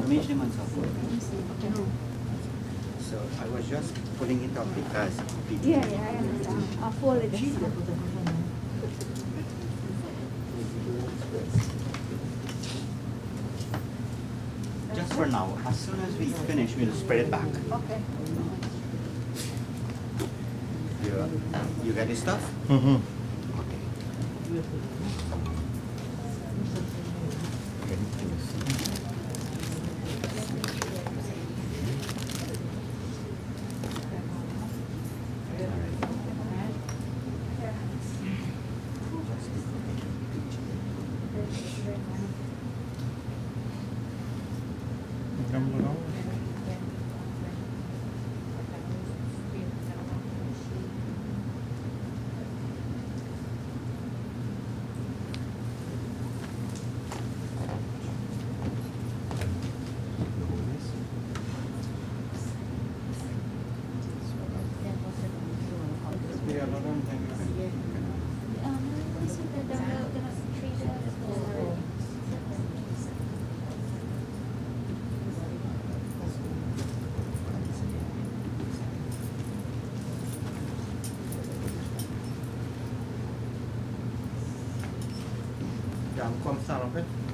measurements of work. So I was just pulling it up because people. Yeah, I understand. I'll fold it. Just for now, as soon as we finish, we'll spread it back. Okay. You got your stuff? Mm-hmm. Okay.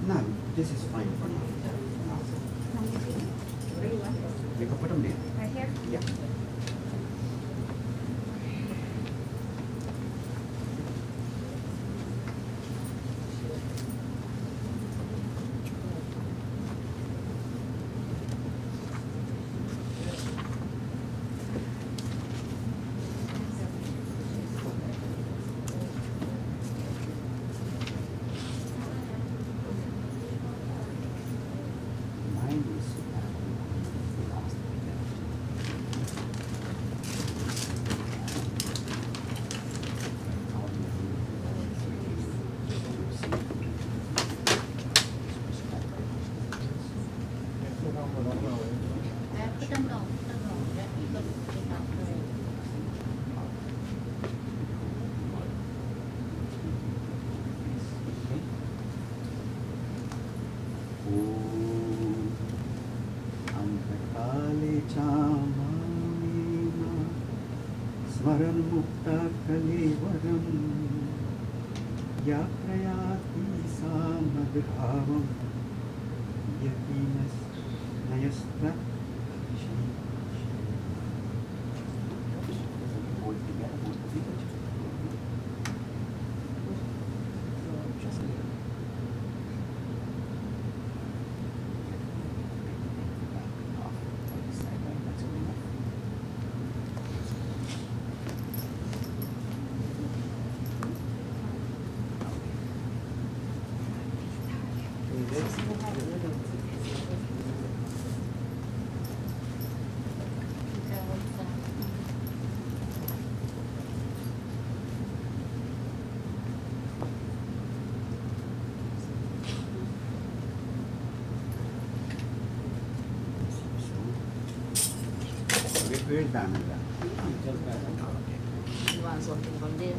No, this is fine for now. We can put them there. Right here? Yeah. Mine is the last अंतकाले चामामीना स्मरण मुक्ता कलेवरम या प्रयाति सा मद्भावम यतीनस नयस्ता Where is Dhananda? You want something from there?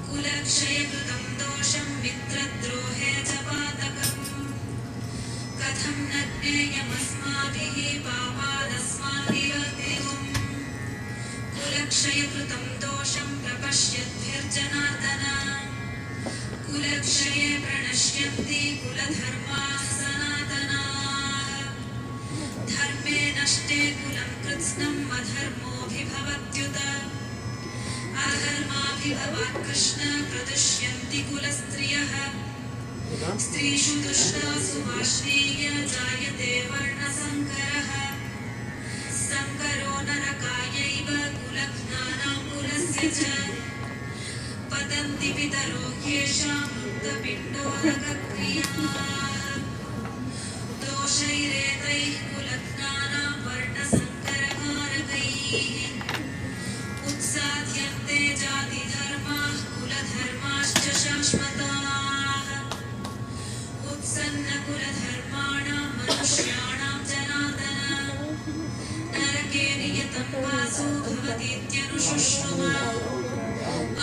कुलक्षयकृतं दोषं मित्रद्रोहे च पातकम् कथं न ज्ञेयमस्माभिः पापादस्माभिवर्तितुम् कुलक्षयकृतं दोषं प्रपश्यद्भिर्जनार्दन कुलक्षये प्रणश्यन्ति कुलधर्माः सनातनाः धर्मे नष्टे कुलं कृत्स्नम् अधर्मोऽभिभवत्युत अधर्माभिभवात् कृष्ण प्रदुष्यन्ति कुलस्त्रियः स्त्रीषु दुष्टासु वाश्लीय जायते वर्णसङ्करः सङ्करो नरकायैव कुलघ्नानां कुलस्य च पतन्ति पितरो ह्येषां मृतपिण्डोदकक्रियाः दोषैरेतैः कुलघ्नानां वर्णसङ्करकारकैः उत्साद्यन्ते जातिधर्माः कुलधर्माश्च शाश्वताः उत्सन्नकुलधर्माणां मनुष्याणां जनार्दन नरके नियतं वासो भवतीत्यनुशुश्रुमा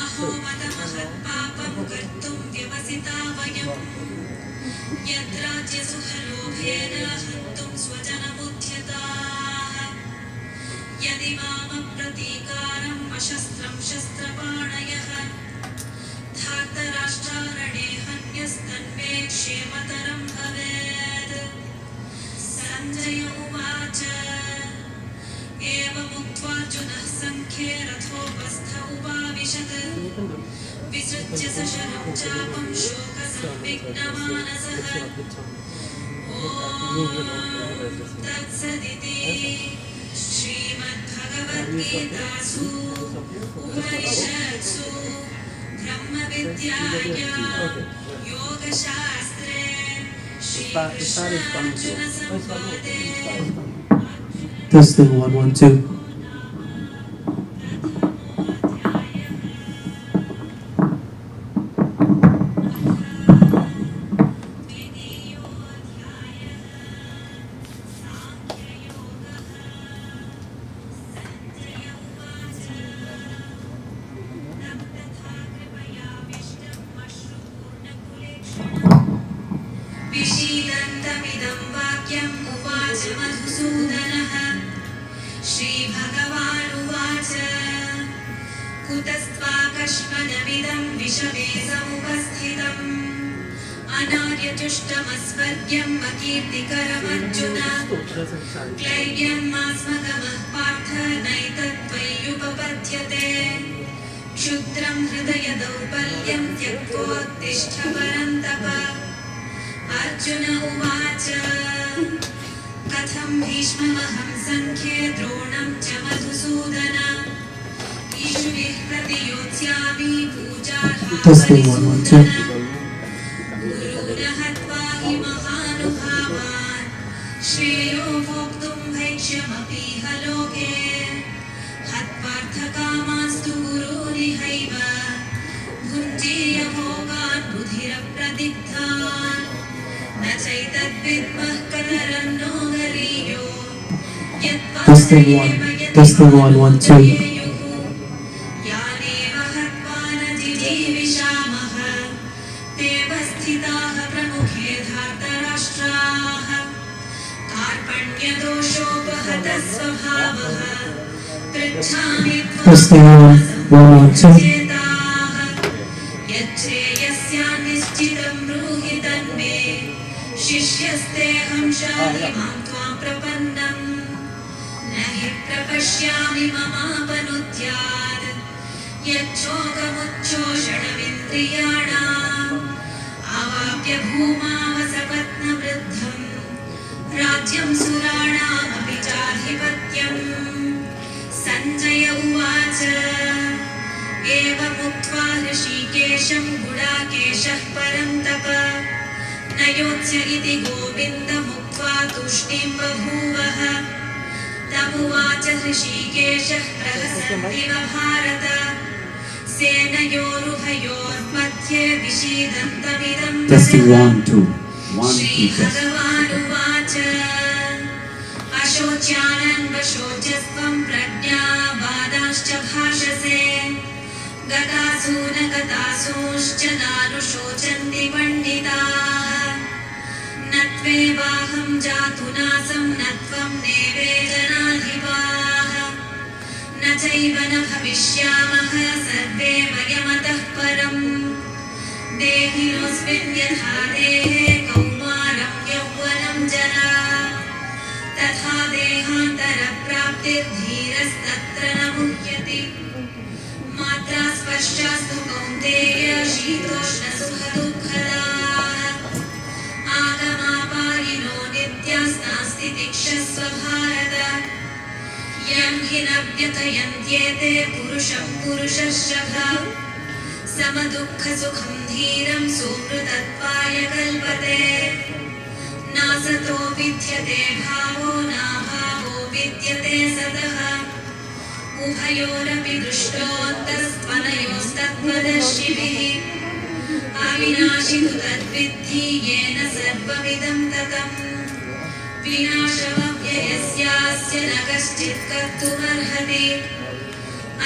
अहो मतमहत्पापं कर्तुं व्यवसिता वयम् यद्राज्यसुखलोभेन हन्तुं स्वजनमुद्यताः यदि मामप्रतीकारम् अशस्त्रं शस्त्रपाणयः धार्तराष्ट्रारणे हन्यस्तन्मे क्षेमतरं भवेत् सञ्जय उवाच एवमुक्त्वार्जुनः सङ्ख्ये रथोपस्थ उपाविशत् विसृज्य सशरं चापं शोकसंविघ्नमानसः ॐ तत्सदिति श्रीमद्भगवद्गीतासु उपनिषत्सु ब्रह्मविद्यायां योगशास्त्रे श्रीकृष्णार्जुनसंवादे Testing 1 1 2. विषीदन्तमिदं वाक्यम् उवाच मधुसूदनः श्रीभगवानुवाच कुतस्त्वाकश्मलमिदं विषमे समुपस्थितम् अनार्यजुष्टमस्वर्ग्यम् अकीर्तिकरमर्जुन क्लैर्यमास्मगमः पार्थ नैतत्त्वय्युपपद्यते क्षुद्रं हृदय दौर्बल्यं त्यक्त्वोत्तिष्ठ परन्तप अर्जुन उवाच कथं भीष्ममहं सङ्ख्ये द्रोणं च मधुसूदन ईशुभिः प्रतियोत्स्यामि पूजार्हावरिसूदन गुरून् हत्वा हि महानुभावान् श्रेयो भोक्तुं भैक्ष्यमपीह लोके हत्वार्थकामास्तु गुरूनिहैव भुञ्जीय भोगान् बुधिरप्रदिग्धान् न चैतद्विद्मः कतरन्नो गरीयो Testing one, testing 1, 1, 2. यानेव हत्वा न जिजीविषामः तेव स्थिताः प्रमुखे धार्तराष्ट्राः कार्पण्यदोषोपहतः स्वभावः पृच्छामि Testing 1, 1, 2. चेताः यच्छ्रेयस्यान्निश्चितं ब्रूहि तन्मे शिष्यस्तेऽहं शाधि मां त्वां प्रपन्नम् न हि प्रपश्यामि ममापनुद्यात् यच्छोकमुच्छोषणमिन्द्रियाणाम् अवाप्य भूमावसपत्नवृद्धम् राज्यं सुराणामपि चाधिपत्यम् सञ्जय उवाच एवमुक्त्वा ऋषिकेशं गुडाकेशः परं तप न योत्स्य इति गोविन्दमुक्त्वा तूष्णीं बभूवः तमुवाच ऋषिकेशः प्रहसन्निव भारत सेनयोरुभयोर्मध्ये विषीदन्तमिदं Testing 1, 2. 1, 2, test. श्रीभगवानुवाच अशोच्यानन्वशोचस्त्वं प्रज्ञावादांश्च भाषसे गतासु न गतासूंश्च नानुशोचन्ति पण्डिताः न त्वेवाहं जातु नासं न त्वं देवे जनाधिपाः न चैव न भविष्यामः सर्वे वयमतः परम् देहिनोऽस्मिन् यथा देहे कौमारं यौवनं जरा तथा देहान्तरप्राप्तिर्धीरस्तत्र न मुह्यति मात्रा स्पर्शास्तु कौन्तेय शीतोष्णसुखदुःखदाः आगमापायिनो नित्यास्नास्ति तिक्षस्व भारत यं हि न व्यथयन्त्येते पुरुषं पुरुषश्रभ समदुःखसुखं धीरं सोमृतत्वाय कल्पते नासतो विद्यते भावो नाभावो विद्यते सतः उभयोरपि दृष्टोऽन्तस्त्वनयोस्तत्त्वदर्शिभिः अविनाशि तु तद्विद्धि येन सर्वमिदं ततम् विनाशमव्ययस्यास्य न कश्चित् कर्तुमर्हति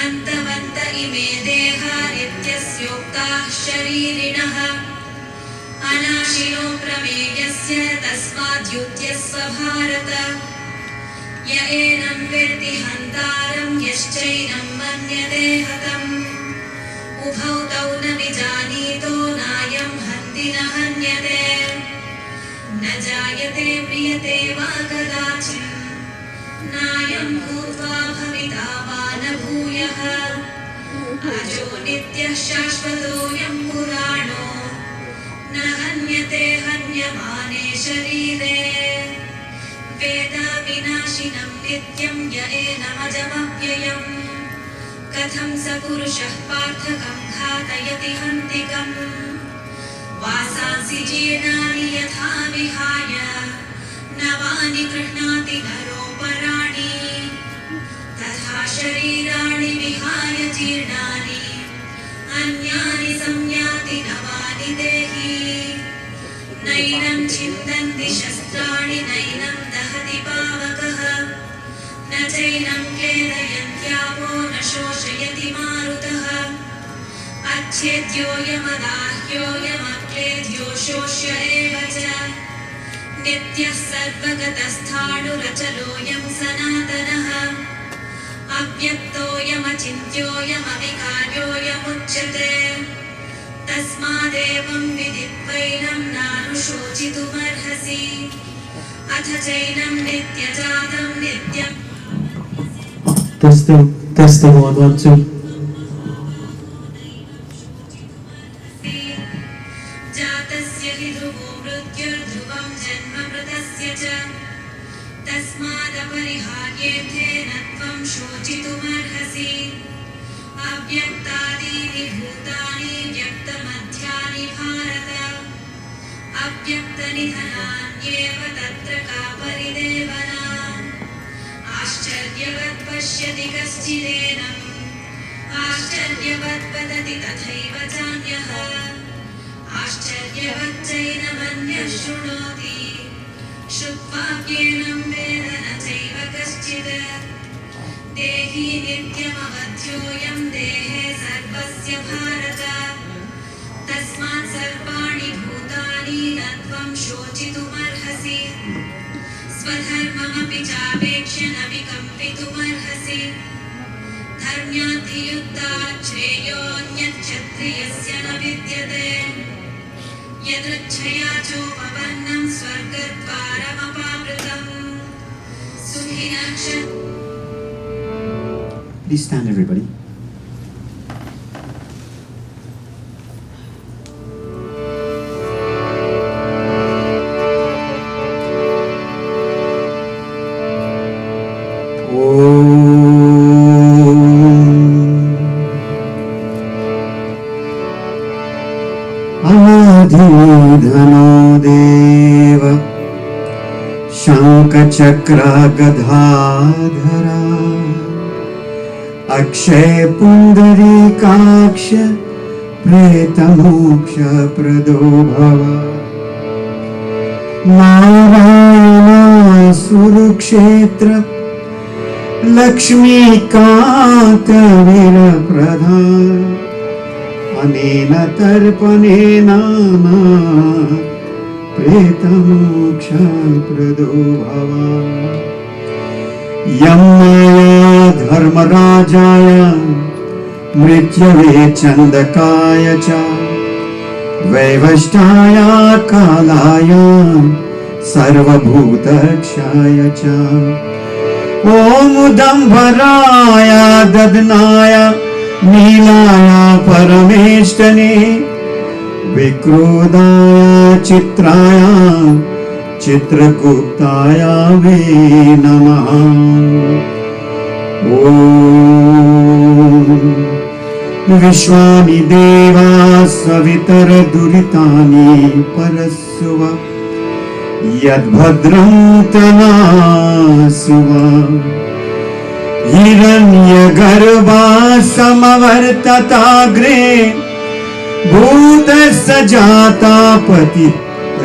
अन्तवन्त इमे देहा नित्यस्योक्ताः शरीरिणः अनाशिनो प्रमेयस्य तस्माद्युध्यस्व भारत य एनं वेत्ति हन्तारं यश्चैनं मन्यते हतम् उभौ तौ न विजानीतो नायं हन्ति न हन्यते न जायते म्रियते वा कदाचित् नायं भूत्वा भविता वा न भूयः अजो नित्यः शाश्वतोऽयं पुराणो न हन्यते हन्यमाने शरीरे वेदाविनाशिनं नित्यं य एनमजमव्ययम् कथं स पुरुषः पार्थकं घातयति हन्तिकम् वासांसि जीर्णानि यथा विहाय नवानि गृह्णाति नरोपराणि तथा शरीराणि विहाय जीर्णानि अन्यानि संयाति नवानि देहि नैनं छिन्दन्ति शस्त्राणि नैनं दहति पावकः न चैनं क्लेदयन्त्यापो न शोषयति मारुतः अच्छेद्योऽयमदाह्योऽयमक्लेद्यो शोष्य एव च नित्यः सर्वगतस्थाणुरचलोऽयं सनातनः अव्यक्तोऽयमचिन्त्योऽयमविकार्योऽयमुच्यते तस्मादेवं विदित्वैनं नानुशोचितुमर्हसि अथ चैनं नित्यजातं नित्यं Testing, testing 1, 1, 2. जातस्य हि ध्रुवो मृत्युर्ध्रुव तस्मादपरिहार्येथेन त्वं शोचितुमर्हसि अव्यक्तादीनि भूतानि व्यक्तमध्यानि भारत अव्यक्तनिधनान्येव तत्र का परिदेवना आश्चर्यवत् पश्यति कश्चिदेनम् आश्चर्यवत् वदति तथैव चान्यः आश्चर्यवच्चैनमन्यः शृणोति श्रुत्वाप्येनं वेद न चैव कश्चित् देहि नित्यमवध्योऽयं देहे सर्वस्य भारत तस्मात् सर्वाणि भूतानि न त्वं शोचितुमर्हसि स्वधर्ममपि चापेक्ष्य न विकम्पितुमर्हसि धर्म्याधियुद्धात् श्रेयोऽन्यच्छत्रियस्य न विद्यते यदृच्छया चोपपन्नं स्वर्गद्वारमपावृतम् सुखिनः Please stand, everybody. अनाधिधनो देव शङ्खचक्र गदाधरा अक्षय पुण्डरीकाक्ष प्रेतमोक्ष प्रदो भव नारायण सुरुक्षेत्र लक्ष्मीकान्त वीर प्रधान अनेन तर्पणेन प्रेतमोक्ष प्रदो भव यमया धर्मराजाय मृत्युवे चन्दकाय च वैवष्टाय कालाय सर्वभूतक्षाय च ॐ उदम्बराय ददनाय नीलाय परमेष्टने विक्रोधाय चित्राय चित्रगुप्ताय वे नमः ॐ विश्वानि देवा सवितरदुरितानि परस्व यद्भद्रं तनासुव हिरण्यगर्भा समवर्तताग्रे भूतस्य जाता पति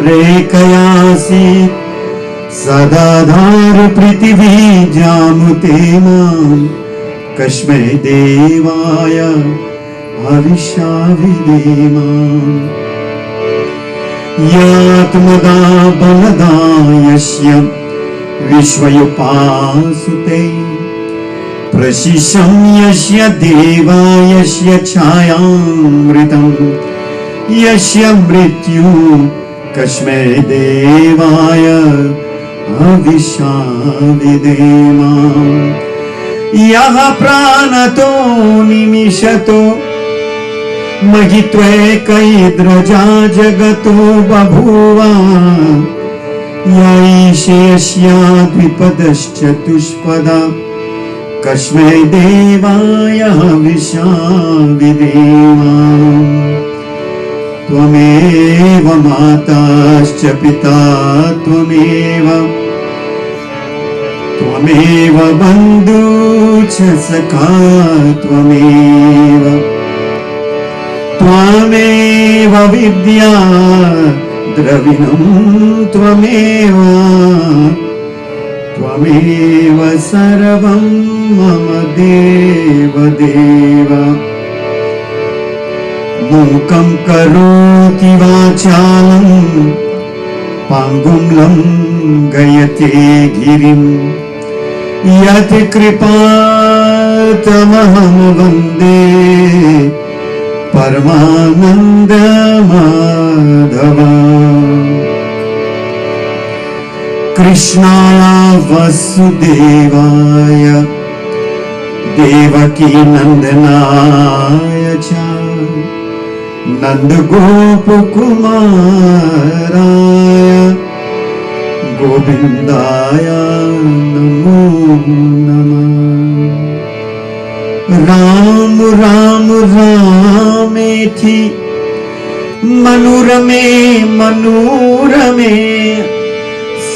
रेकयासीत् सदाधार पृथिवी जामुते मां कस्मै देवाय हविष्याविधेमाम् यात्मदा बलदा यस्य विश्वयुपासुते प्रशिशं यस्य देवा यस्य छायामृतं यस्य मृत्यु कस्मै देवाय हविष्याविधेमाम् यः प्राणतो निमिषतो महित्वैकैद्रजा जगतो बभूव यैषेष्याद्विपदश्चतुष्पदा कस्मै देवाय हविष्याविधेमाम् त्वमेव माताश्च पिता त्वमेव बन्धु च सखा त्वमेव विद्या द्रविणं त्वमेव सर्वं मम देव मूकं करोति वाचालं पाङ्गुं लङ्घयते गिरिं यत् कृपातमहं वन्दे परमानंद माधव कृष्णाय वसुदेवाय देवकी नंदनाय च नन्दगोपकुमाराय गोविन्दाय Namo Namah. Ram Ram Rameti Manurame Manurame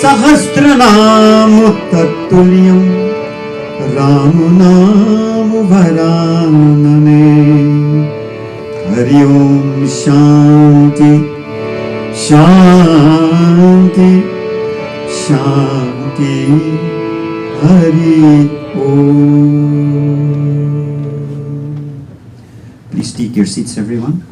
Sahasranam Tatulyam Ram Nam Varanane. Hari Om Shanti Shanti Shanti. Hari Om. Please take your seats, everyone.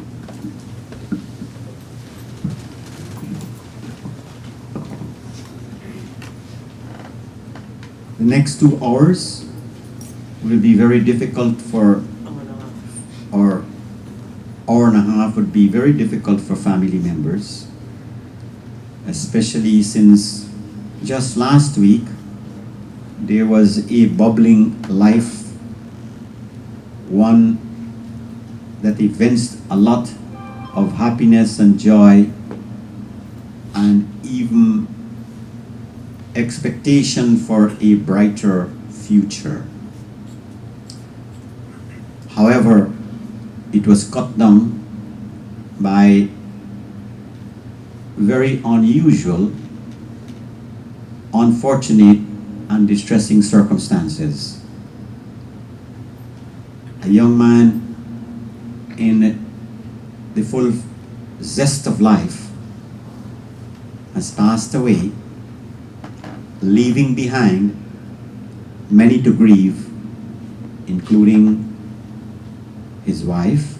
The next 2 hours will be very difficult for, or hour and a half would be very difficult for family members, especially since just last week there was a bubbling life, one that evinced a lot of happiness and joy and even expectation for a brighter future. However, it was cut down by very unusual, unfortunate, and distressing circumstances. A young man in the full zest of life has passed away, leaving behind many to grieve, including his wife,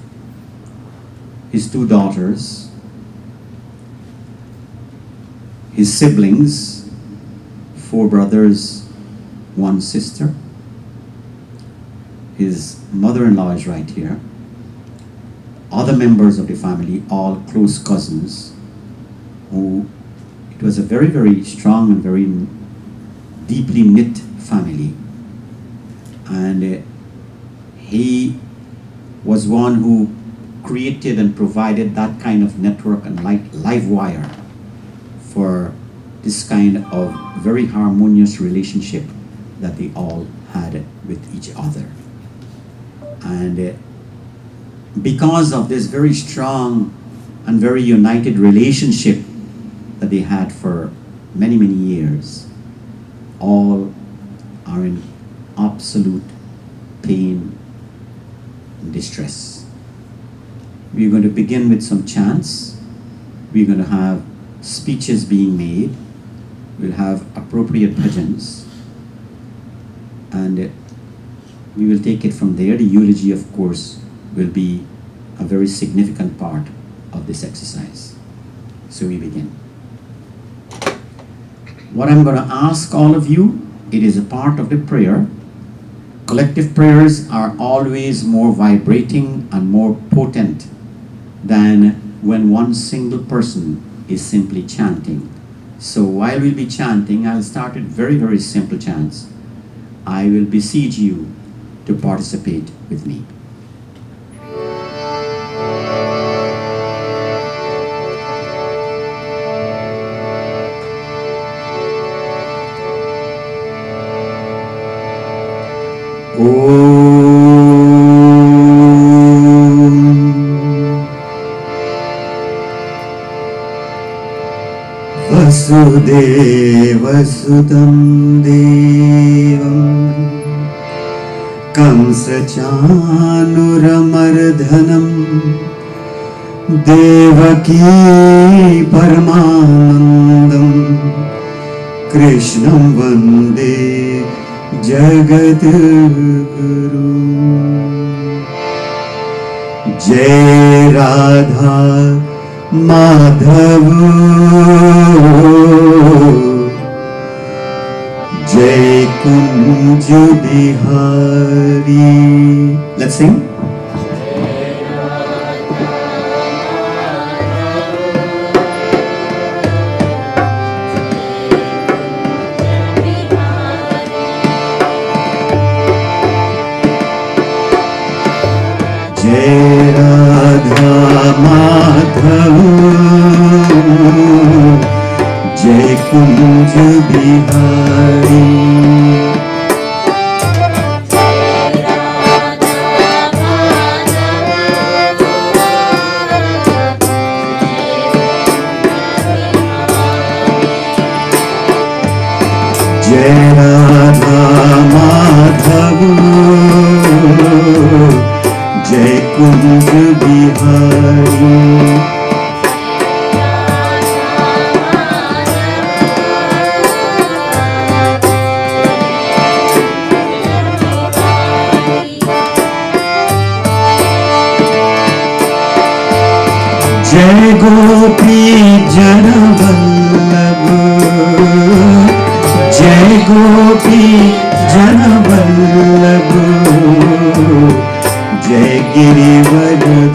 his 2 daughters, his siblings, 4 brothers, 1 sister. His mother-in-law is right here. Other members of the family, all close cousins, who it was a very, very strong and very deeply knit family. And he was one who created and provided that kind of network and live wire for this kind of very harmonious relationship that they all had with each other. And because of this very strong and very united relationship that they had for many, many years, all are in absolute pain and distress. We're going to begin with some chants. We're going to have speeches being made. We'll have appropriate bhajans. And we will take it from there. The eulogy, of course, will be a very significant part of this exercise. So we begin. What I'm going to ask all of you, it is a part of the prayer. Collective prayers are always more vibrating and more potent than when one single person is simply chanting. So while we'll be chanting, I'll start with very, very simple chants. I will beseech you to participate with me. Vasudevasudam Devam Kamsachanuramardanam Devaki Paramanandam Krishnam Vande Jagadguru. Jai Radha Madhav Jai Kunj Bihari. Let's sing. Jai Radha Madhav Jai Kunj Bihari. जय राधा माधव जय कुंज बिहारी जय गोपी जन वल्लभ जय गोपी जन वल्लभ जय गिरिवरधारी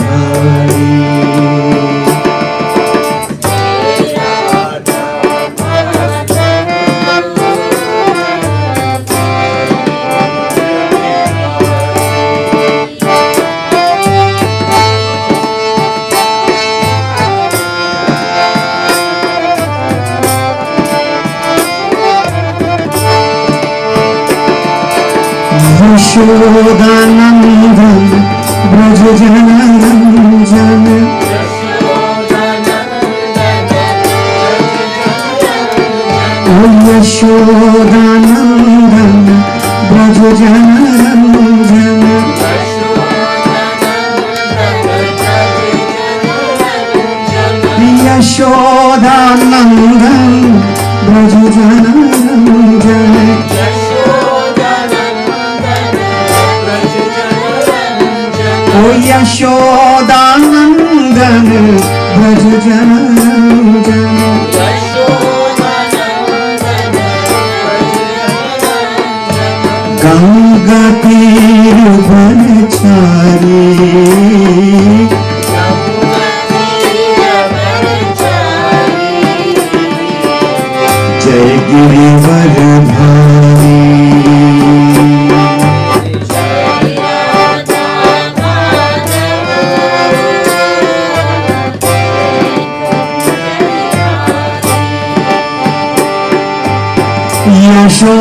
यशोदानंदन ब्रज जनरंजन ओ यशोदानंदन ब्रज जनरंजन यशोदानंदन ब्रज जनरंजन ओ यशोदानंदन ब्रज जनरंजन गंगा तीर वनचारी जय गिरिवरधारी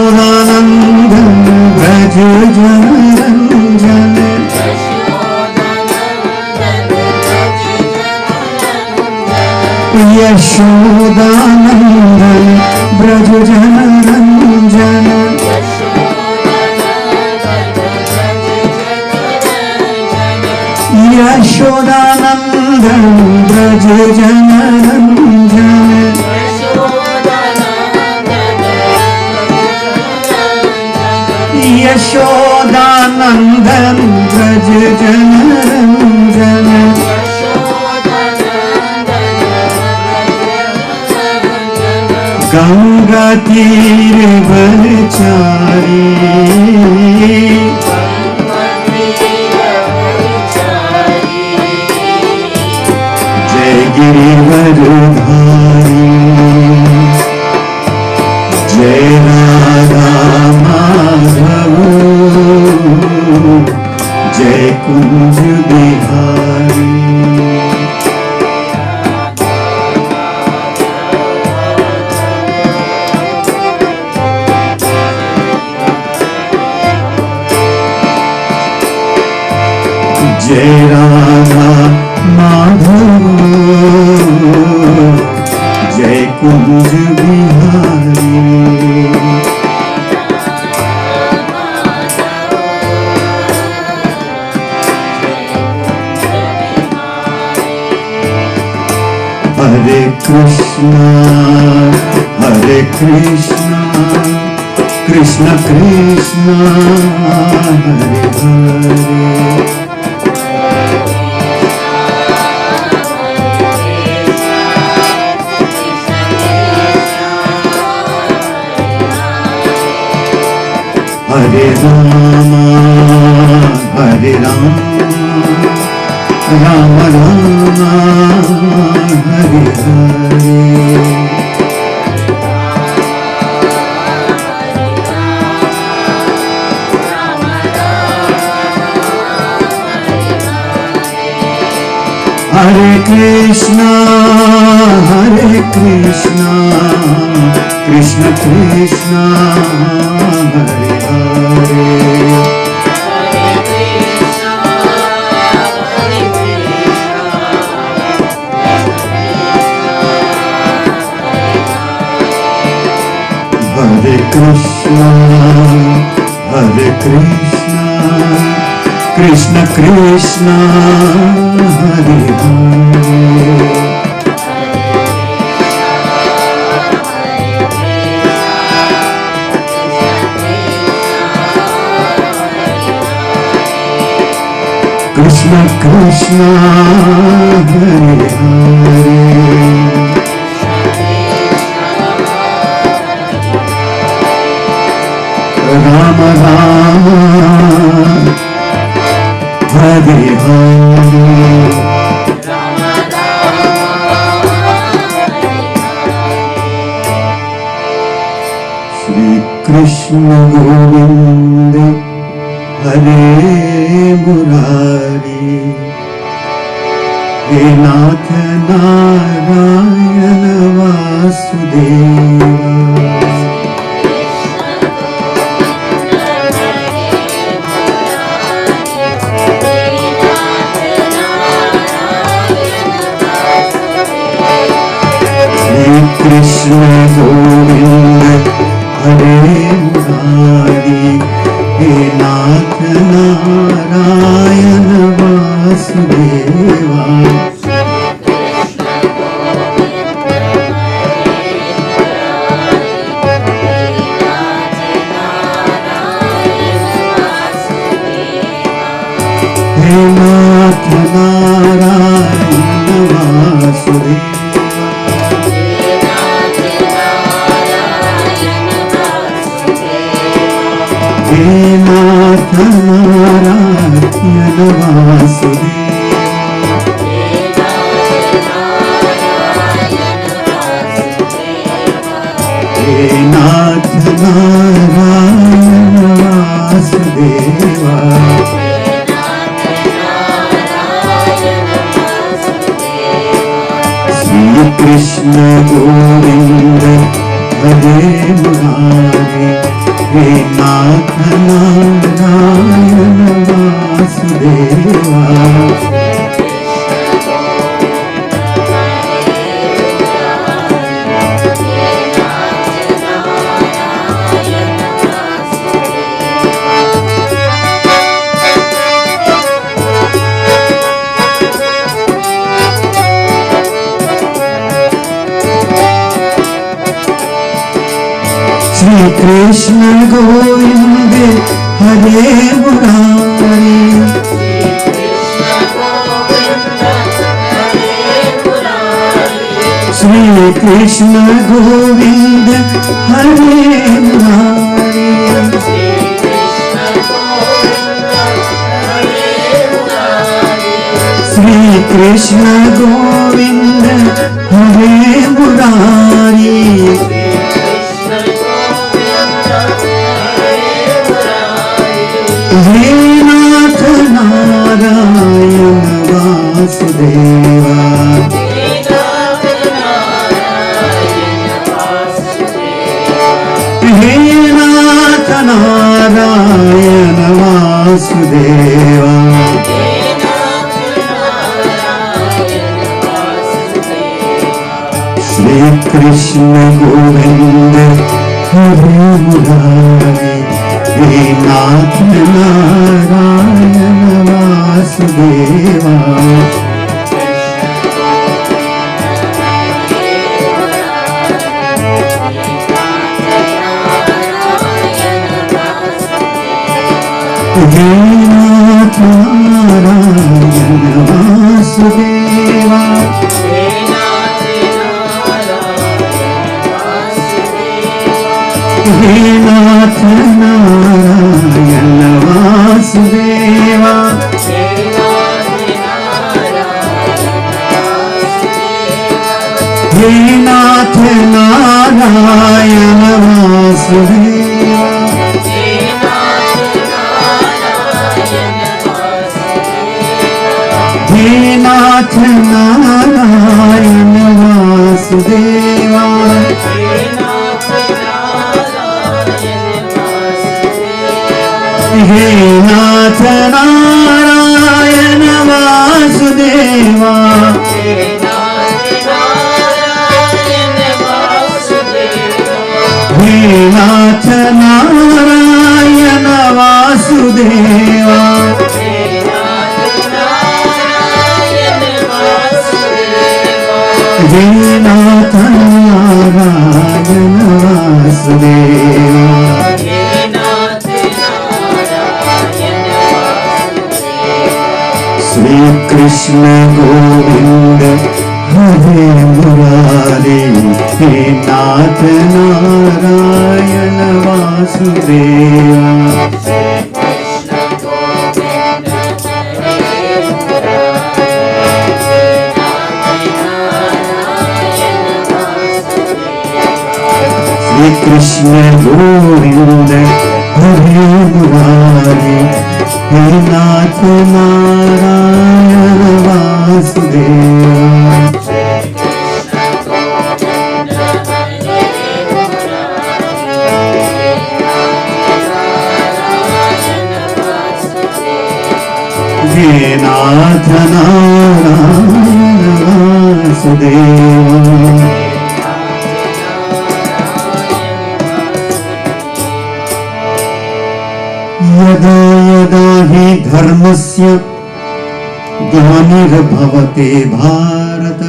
यशोदानंदन ब्रज जनरंजन यशोदानंदन ब्रज जनरंजन यशोदानंदन ब्रज जनरंजन यशोदानंदन ब्रज जनरंजन गंगा तीर वनचारी जय गिरिवरधारी जय राधा माधव जय कुंज बिहारी जय राधा माधव जय कुंज बिहारी हरे Krishna Krishna Krishna Hare Hare Hare Ram Ram Ram Hare Hare Hare Krishna Krishna Krishna Hare Hare Hare Krishna, Hare Krishna, Krishna Krishna, Hare Hare. Krishna Krishna, Hare Hare. Rama Rama, Hare Hare. Shri Krishna Govinda, Hare Murari, He Nath Narayana Vasudeva. Krishna Govinda, Hare Murari, He Nath Narayana Vasudeva. He Nath Narayana Vasudeva. He Nath Narayana Vasudeva. He Nath Narayana Vasudeva. Shri Krishna Govinda, Hare Murari, He Nath Narayana Vasudeva. Shri Krishna Govinda, Hare Murari, Shri Krishna Govinda, Hare Murari, Shri Krishna Govinda, Hare Murari. He Nath Narayana Vasudeva. He Nath Narayana Vasudeva. Shri Krishna Govinda, Hare Murari, He Nath Narayana Vasudeva. He Nath Narayana Vasudeva. He Nath Narayana Vasudeva. He Nath Narayana Vasudeva. He Nath Narayana Vasudeva. He Nath Narayana Vasudeva. हे नाथ नारायण वासुदेवा हे नाथ नारायण वासुदेवा श्री कृष्ण गोविंद हरे मुरारी हे नाथ नारायण वासुदेवा श्री कृष्ण गोविंद हरे मुरारी हे नाथ नारायण वासुदेवा हे नाथ नारायण वासुदेवा यदा यदा हि धर्मस्य ग्लानिर्भवते भारत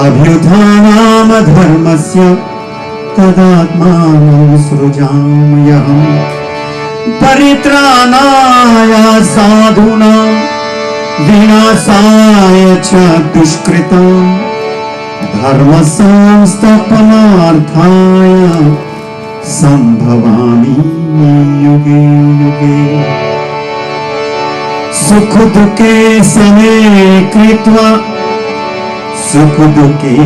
अभ्युत्थानमधर्मस्य तदात्मानं सृजाम्यहम् परित्राणाय साधूनां विनाशाय च दुष्कृतां धर्मसंस्थापनार्थाय संभवामि युगे युगे सुख दुखे समे कृत्वा सुख दुखे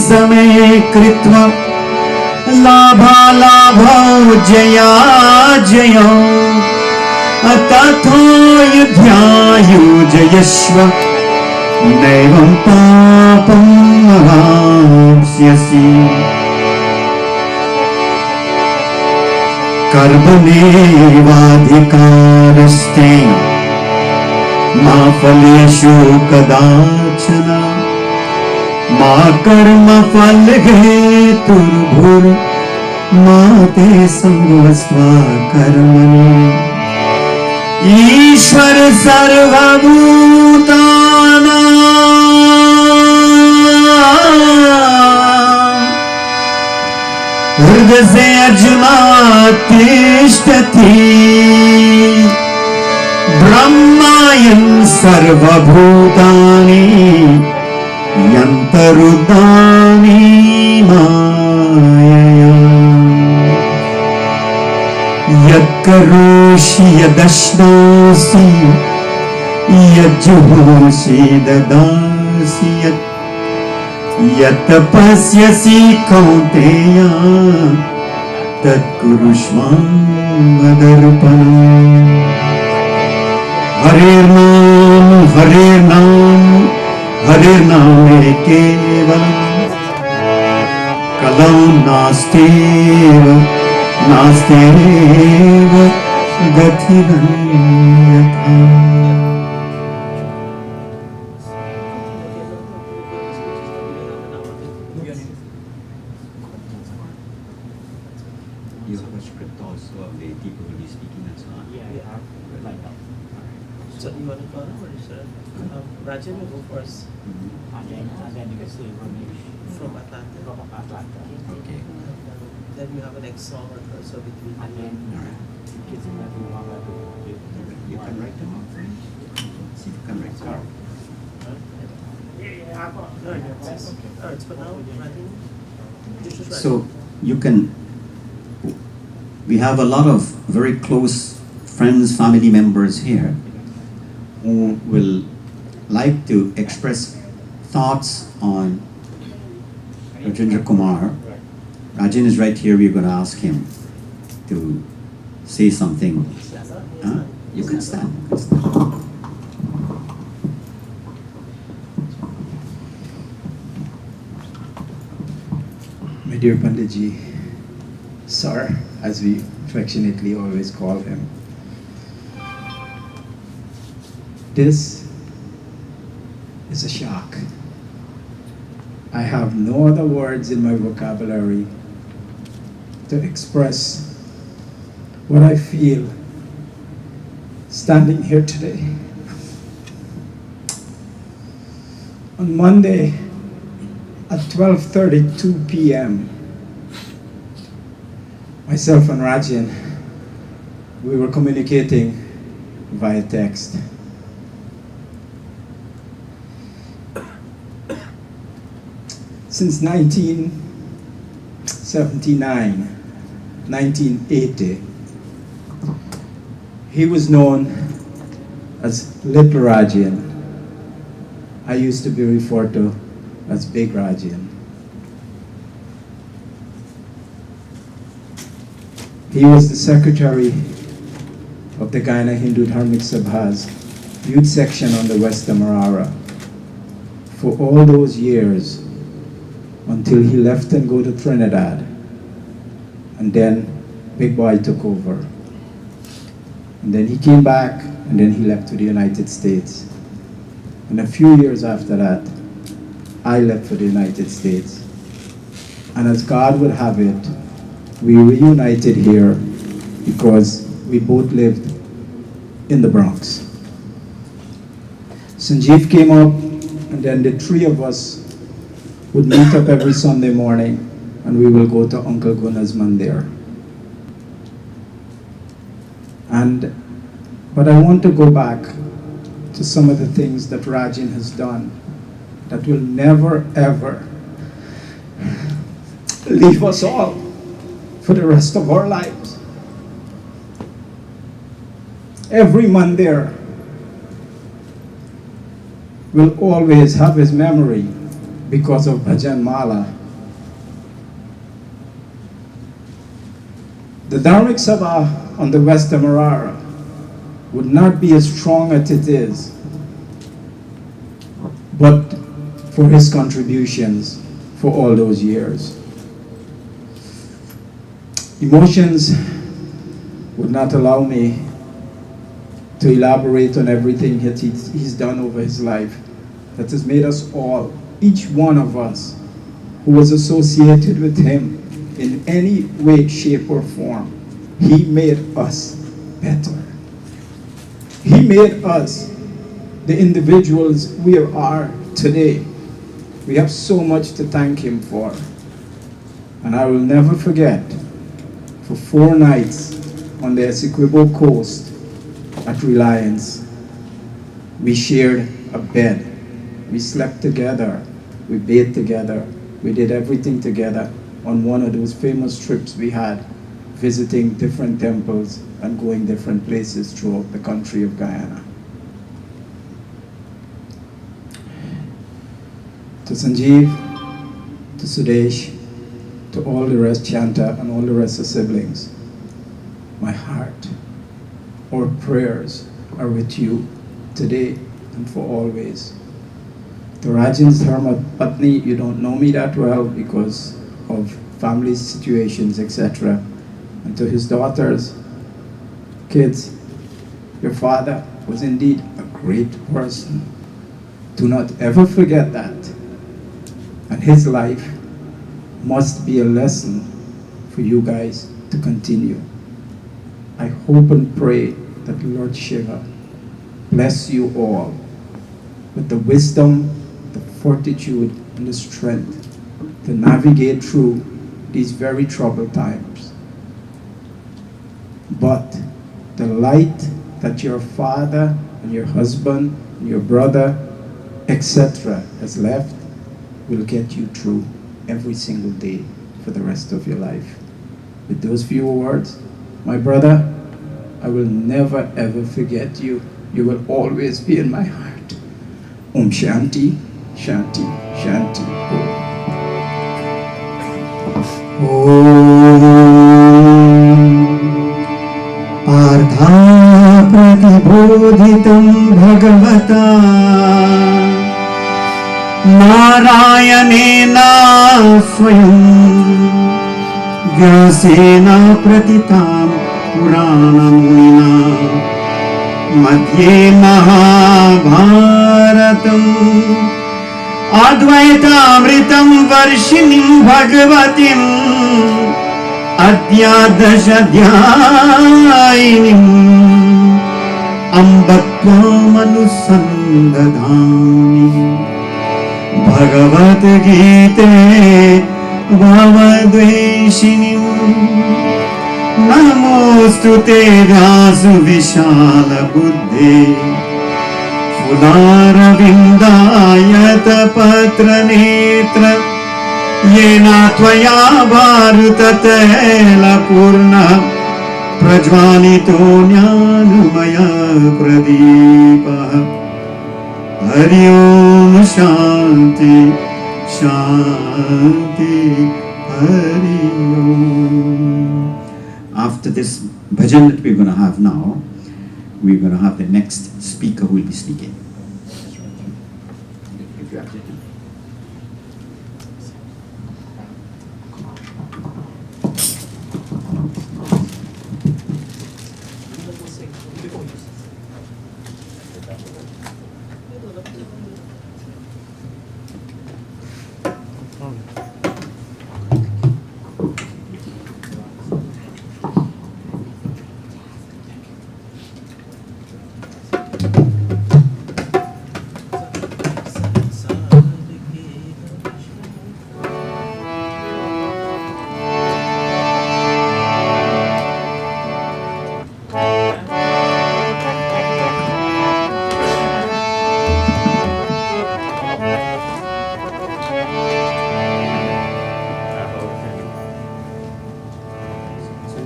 समे कृत्वा लाभालाभौ जया जयौ तथा युध्यायुजयस्व नैवं पापं वाप्स्यसि कर्मणेवाधिकारस्ते मा फलेषु कदाचन मा कर्मफलहेतुर्भुर्मा ते संगस्त्वा कर्मणि ईश्वर सर्वभूतानां हृदये अर्जुना तिष्ठति ब्रह्मायं सर्वभूतानि यन्तरुद्धानि मायया यत्करोषि यदश्नासि यज्जुहोषि ददासि यत्तपस्यसि कौन्तेय तत्कुरुष्व मदर्पणम् हरेर्नाम हरेर्नाम हरेर्नामे केवलम् कलौ नास्त्येव नास्त्येव गतिरन्यथा। You have a script also of the people who will be speaking and so on? Yeah, we have lined up. So you want to follow or should Rajendra go first And then you can see Ramesh from Atlanta? from Atlanta. Okay. Then you have a next song or so between. And then Alright. in case you want to You can write them up for me. See if you can write them up. Alright, for now, Rajendra, you just write. So you can, we have a lot of very close friends, family members here who will like to express thoughts on Rajendra Kumar. Rajan is right here, we're going to ask him to say something. Huh? You can stand. You can stand. My dear Panditji, Sir, as we affectionately always call him, this is a shock. I have no other words in my vocabulary to express what I feel standing here today. On Monday at 12:32 p.m., myself and Rajan, we were communicating via text. Since 1979, 1980, he was known as Little Rajan. I used to be referred to as Big Rajan. He was the secretary of the Guyana Hindu Dharmic Sabha's youth section on the West Amarara for all those years until he left and go to Trinidad, and then Big Boy took over. And then he came back, and then he left to the United States. And a few years after that, I left for the United States. And as God would have it, we reunited here because we both lived in the Bronx. Sanjeev came up, and then the three of us would meet up every Sunday morning, and we will go to Uncle Guna's mandir. But I want to go back to some of the things that Rajan has done that will never ever leave us all for the rest of our lives. Every mandir will always have his memory because of Bhajan Mala. The Dharmic Sabha on the West Amarara would not be as strong as it is, but for his contributions for all those years. Emotions would not allow me to elaborate on everything that he's done over his life that has made us all, each one of us who was associated with him in any way, shape, or form. He made us better. He made us the individuals we are today. We have so much to thank him for. And I will never forget, for 4 nights on the Essequibo coast at Reliance, we shared a bed. We slept together. We bathed together. We did everything together on one of those famous trips we had, visiting different temples and going different places throughout the country of Guyana. To Sanjeev, to Sudesh, to all the rest, Chanta, and all the rest of siblings, my heart, our prayers are with you today and for always. To Rajan's Dharma Patni, you don't know me that well because of family situations, etc. And to his daughters, kids, your father was indeed a great person. Do not ever forget that. And his life must be a lesson for you guys to continue. I hope and pray that Lord Shiva bless you all with the wisdom, the fortitude, and the strength to navigate through these very troubled times. But the light that your father and your husband and your brother, etc. has left will get you through every single day for the rest of your life. With those few words, my brother, I will never ever forget you. You will always be in my heart. Om Shanti, Shanti, Shanti. Partha प्रतिबोधितं भगवता नारायणेन स्वयं व्यासेन प्रतितां पुराणमुनिना मध्ये महाभारतम् अद्वैतामृतं वर्षिणीं भगवतीं अद्यादशध्यायिनीम् अम्ब त्वामनुसन्दधामि भगवद्गीते भवद्वेषिणीम् नमोऽस्तु ते व्यासविशालबुद्धे फुलारविन्दायतपत्रनेत्र येन त्वया भारततैलपूर्णः प्रज्वालितो ज्ञानमयप्रदीपः हरि ओम शांति शांति हरि ओम. After this bhajan that we're going to have now, we're going to have the next speaker who will be speaking. If you actually can.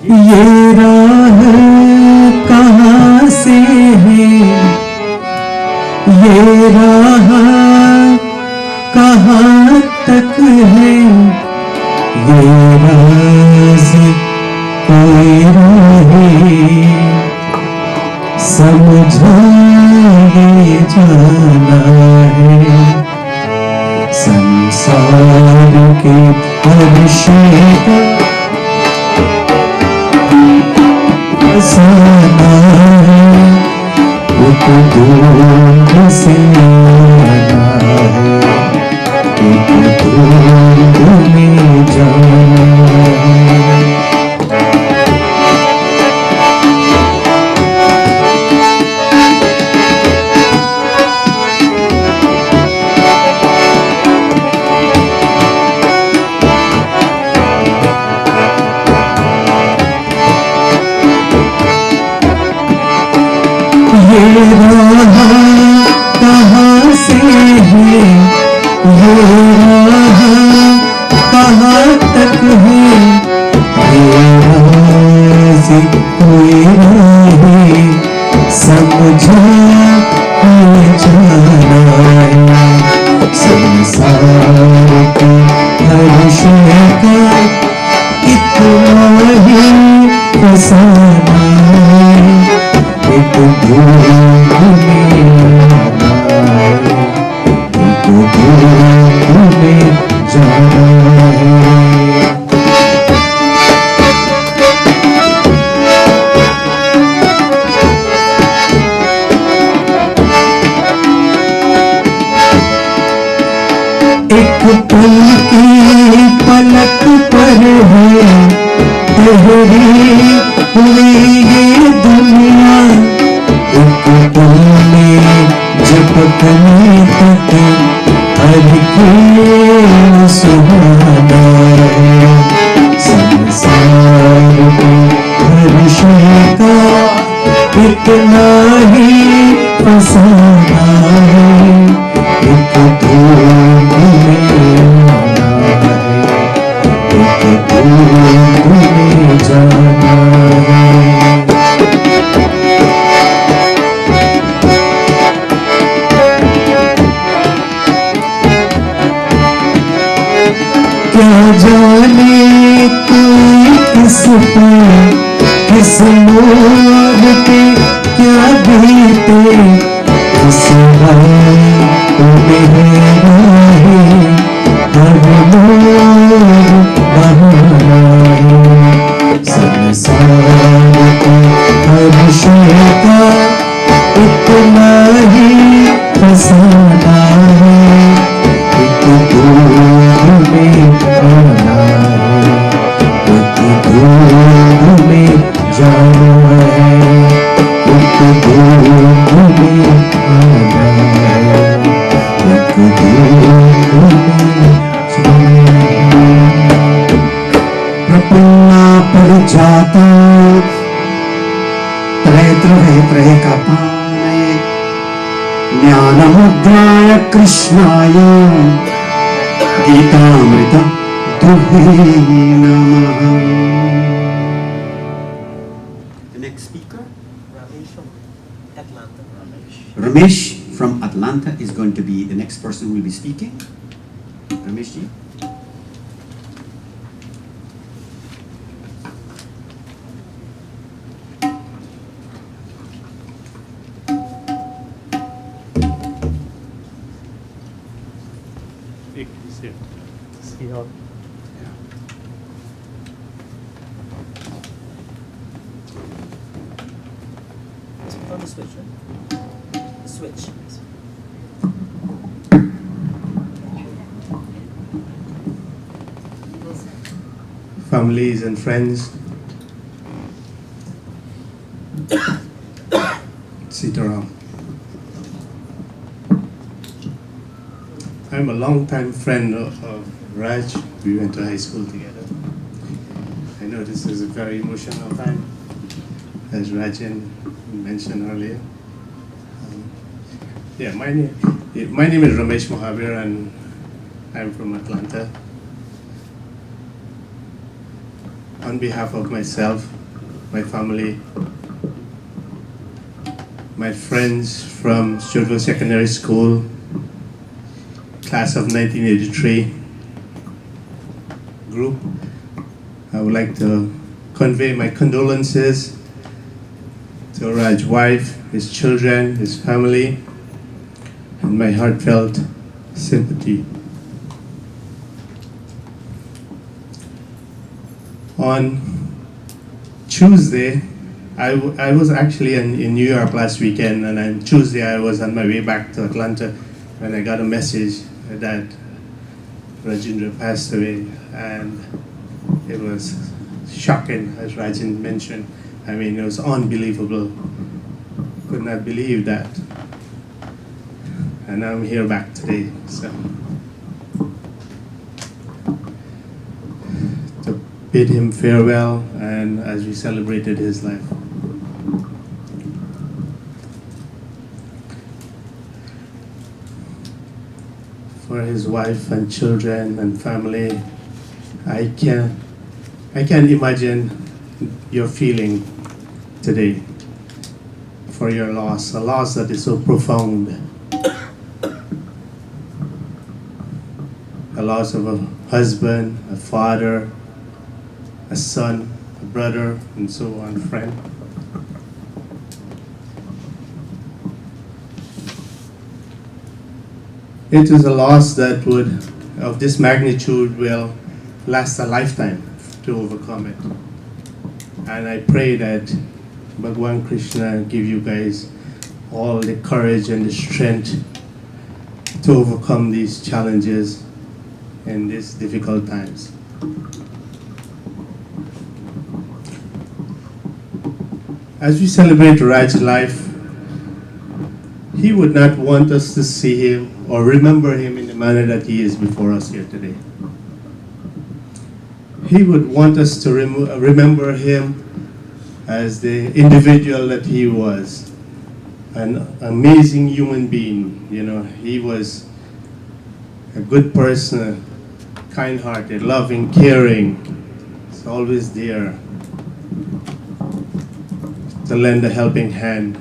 ये राह कहाँ से है, ये राह कहाँ तक है, ये राज कोई रहे समझाए जाना है. संसार के हर शैतान फसाना है, एक दूर से आना है, एक दूर में जाना है. ये राह कहाँ से है, ये राह कहाँ तक है, ये राज कोई रहे समझाए जाना है. संसार की हर शय का इतना ही फसाना है, एक दूर में आना है, एक दूर में जाना है. एक पल की पलक पर है ठहरी हुई ये दुनिया, एक पल में झपकने तक हर खेल सुहाना है. संसार की हर शय का इतना ही फसाना है, एक दूर में आना है, एक दूर में जाना है. क्या जाने कोई किस पर किस मोड़ पे क्या बीते, किस राह में है हर मोड़ बहाना है. संसार की हर शय का इतना ही फसाना है, एक दूर में आना है, एक दूर प्रपन्ना परिजाता त्रैत्रवे कपालये ज्ञानमुद्राय कृष्णाय गीतामृत दुहे नमः. The next speaker, Ramesh from Atlanta. Ramesh from Atlanta, is going to be the next person who will be speaking. Ramesh ji. See how let's put on the switch, right? Switch. Families and friends, sit around. I'm a long-time friend of Raj. We went to high school together. I know this is a very emotional time, as Rajendra mentioned earlier. My name is Ramesh Mohabir, and I'm from Atlanta. On behalf of myself, my family, my friends from Stuartville Secondary School, class of 1983 group, I would like to convey my condolences to Raj's wife, his children, his family, and my heartfelt sympathy. On Tuesday, I was actually in New York last weekend, and on Tuesday I was on my way back to Atlanta when I got a message that Rajendra passed away, and it was shocking, as Rajendra mentioned. I mean, it was unbelievable. Could not believe that. And I'm here back today, so to bid him farewell, and as we celebrated his life. For his wife and children and family, I can't imagine your feeling today for your loss, a loss that is so profound, a loss of a husband, a father, a son, a brother, and so on, friend. It is a loss that would, of this magnitude, will last a lifetime to overcome it. And I pray that Bhagwan Krishna give you guys all the courage and the strength to overcome these challenges in these difficult times. As we celebrate Raj's life, he would not want us to see him or remember him in the manner that he is before us here today. He would want us to remember him as the individual that he was, an amazing human being. You know, he was a good person, kind-hearted, loving, caring. He's always there to lend a helping hand.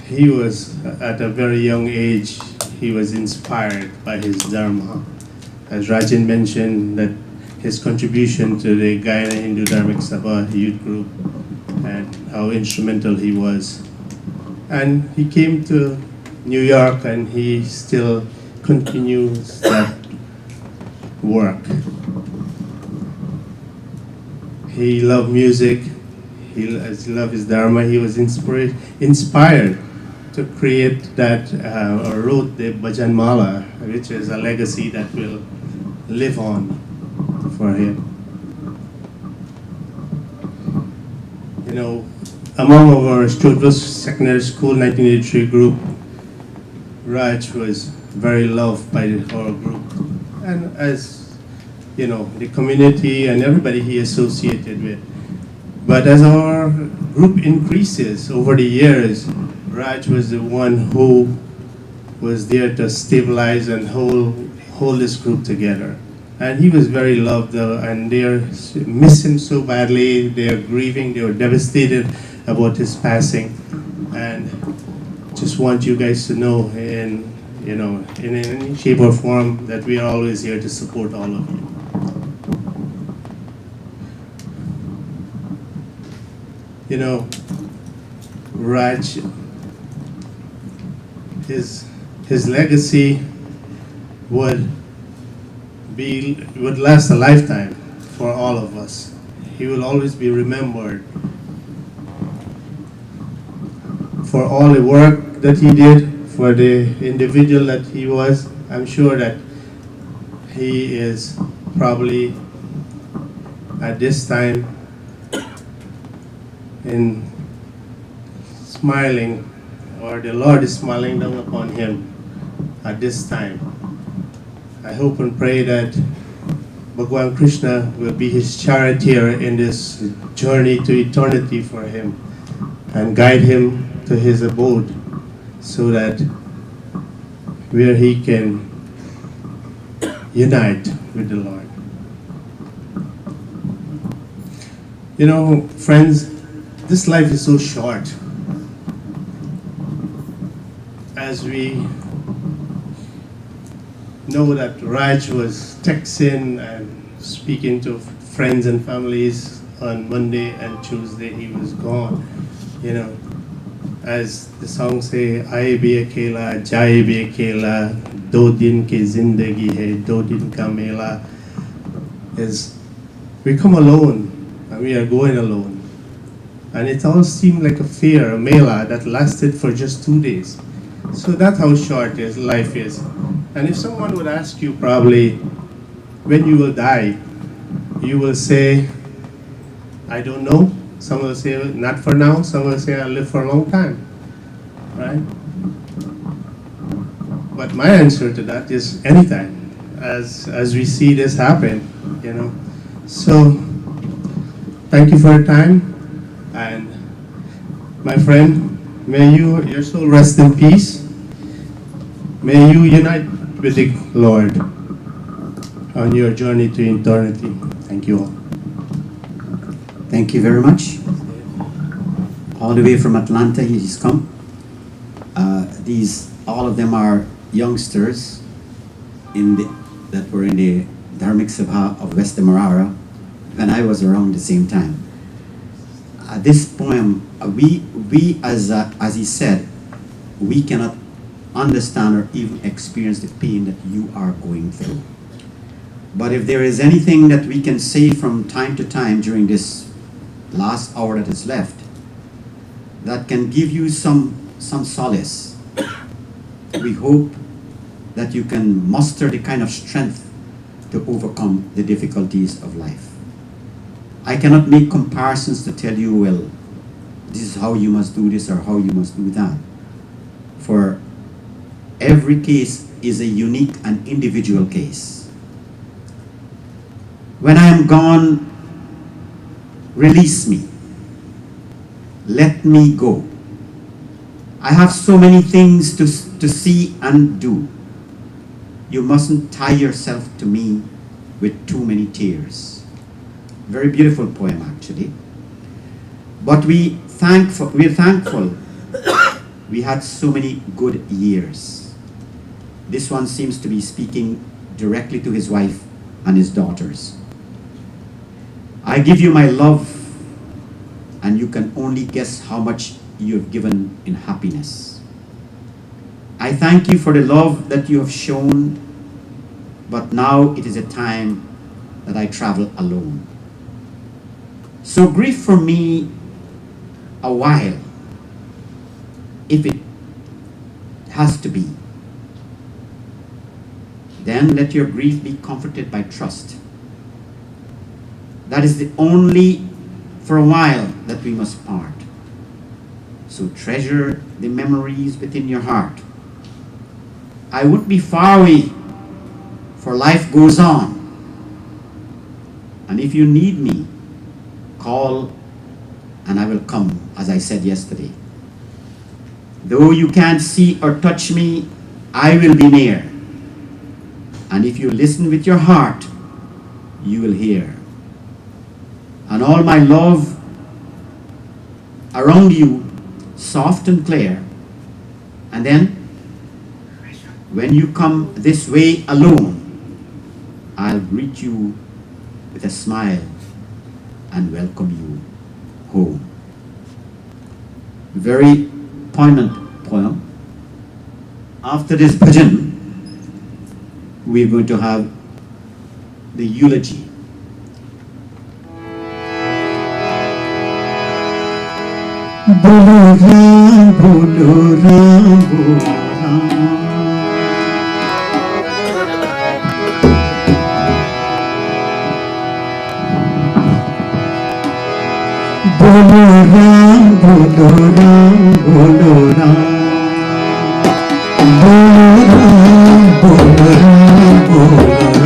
He was, at a very young age, he was inspired by his Dharma. As Rajan mentioned, that his contribution to the Guyana Hindu Dharmic Sabha youth group and how instrumental he was. And he came to New York and he still continues that work. He loved music, he loved his Dharma, he was inspired to create that, or wrote the Bhajan Mala, which is a legacy that will live on for him. You know, among our Stuartville Secondary School 1983 group, Raj was very loved by our group. And as the community and everybody he associated with. But as our group increases over the years, Raj was the one who was there to stabilize and hold this group together. And he was very loved, and they miss him so badly. They are grieving, they were devastated about his passing. And just want you guys to know in any shape or form that we are always here to support all of you. Raj, his legacy would last a lifetime for all of us. He will always be remembered for all the work that he did, for the individual that he was. I'm sure that he is probably at this time in smiling, or the Lord is smiling down upon him at this time. I hope and pray that Bhagwan Krishna will be his charioteer in this journey to eternity for him and guide him to his abode, so that where he can unite with the Lord. Friends, this life is so short. As we know that Raj was texting and speaking to friends and families on Monday and Tuesday, he was gone. As the song say, "Aaye bhi akela, jaye bhi akela, do din ki zindagi hai, do din ka mela," is we come alone and we are going alone. And it all seemed like a fair, a mela that lasted for just 2 days. So that's how short life is. And if someone would ask you probably when you will die, you will say, "I don't know." Some will say, "Not for now." Some will say, "I'll live for a long time." Right? But my answer to that is anytime, as we see this happen, So, thank you for your time. And my friend, may your soul rest in peace. May you unite with the Lord on your journey to eternity. Thank you all. Thank you very much. All the way from Atlanta, he's come. All of them are youngsters that were in the Dharmic Sabha of West Demerara when I was around the same time. This poem, we as he said, we cannot understand or even experience the pain that you are going through. But if there is anything that we can say from time to time during this last hour that is left, that can give you some solace, we hope that you can muster the kind of strength to overcome the difficulties of life. I cannot make comparisons to tell you, well, this is how you must do this or how you must do that. For every case is a unique and individual case. When I am gone, release me. Let me go. I have so many things to see and do. You mustn't tie yourself to me with too many tears. Very beautiful poem, actually. But we're thankful we had so many good years. This one seems to be speaking directly to his wife and his daughters. I give you my love, and you can only guess how much you have given in happiness. I thank you for the love that you have shown, but now it is a time that I travel alone. So grieve for me a while, if it has to be. Then let your grief be comforted by trust. That is the only for a while that we must part. So treasure the memories within your heart. I would be far away, for life goes on. And if you need me, call and I will come, as I said yesterday. Though you can't see or touch me, I will be near. And if you listen with your heart, you will hear. And all my love around you, soft and clear. And then, when you come this way alone, I'll greet you with a smile and welcome you home. Very poignant poem. After this bhajan, we're going to have the eulogy. Bolo Ram, Bolo Ram, Bolo Ram. Bolo Ram, Bolo Ram, Bolo Ram. Bolo Ram, Bolo Ram, Bolo Ram.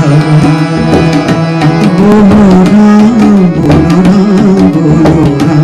Bolo Ram, Bolo Ram, Bolo Ram.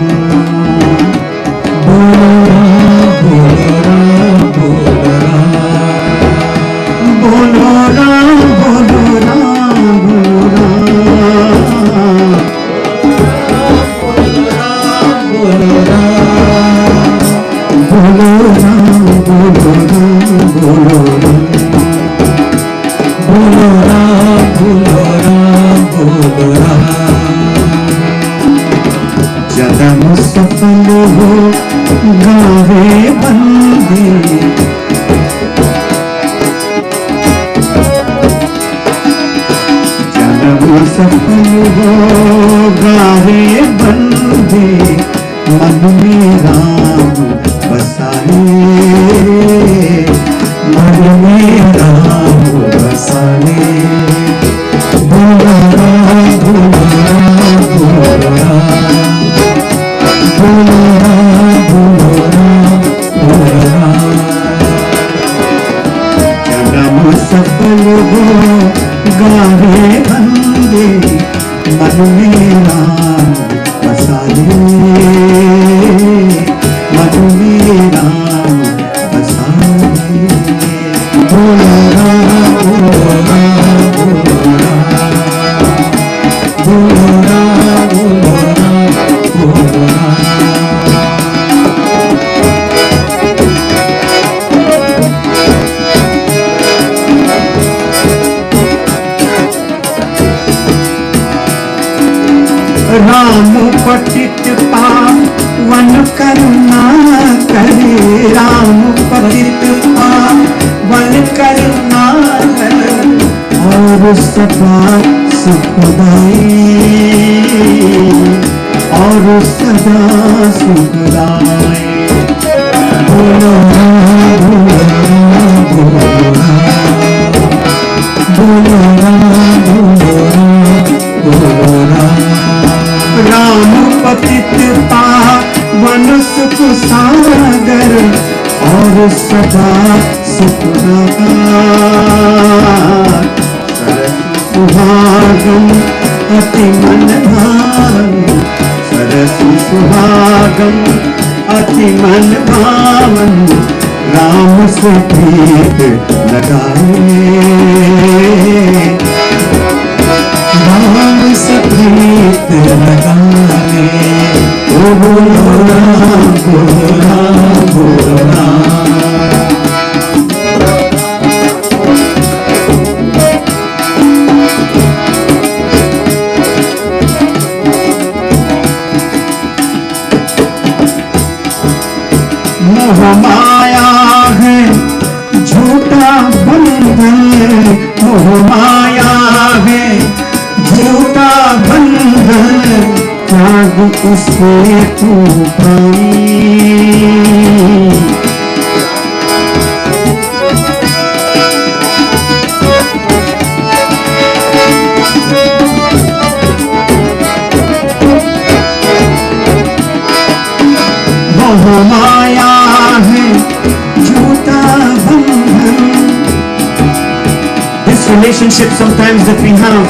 Relationship sometimes that we have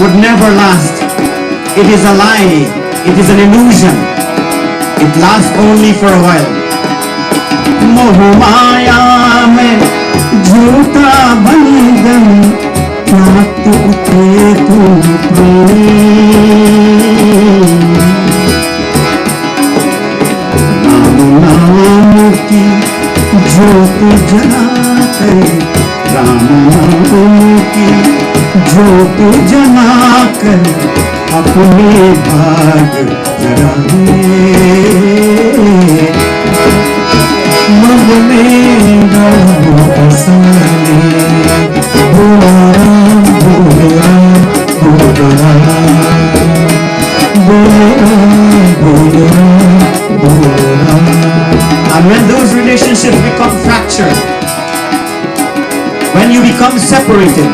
would never last. It is a lie. It is an illusion. It lasts only for a while. मोह माया में झूठा बंधन क्या टूटे तुम राम नाम की ज्योत जलाकर राम नाम की ज्योत जलाकर अपने भाग जगाए मन में राम बसाए बोला राम बोला बोला बोला बोला. And when those relationships become fractured, when you become separated,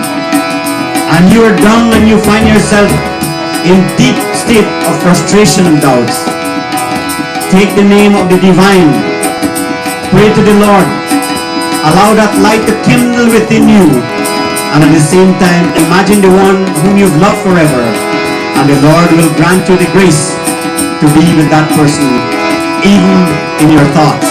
and you are down and you find yourself in deep state of frustration and doubts, take the name of the divine, pray to the Lord, allow that light to kindle within you, and at the same time imagine the one whom you've loved forever, and the Lord will grant you the grace to be with that person even in your thoughts.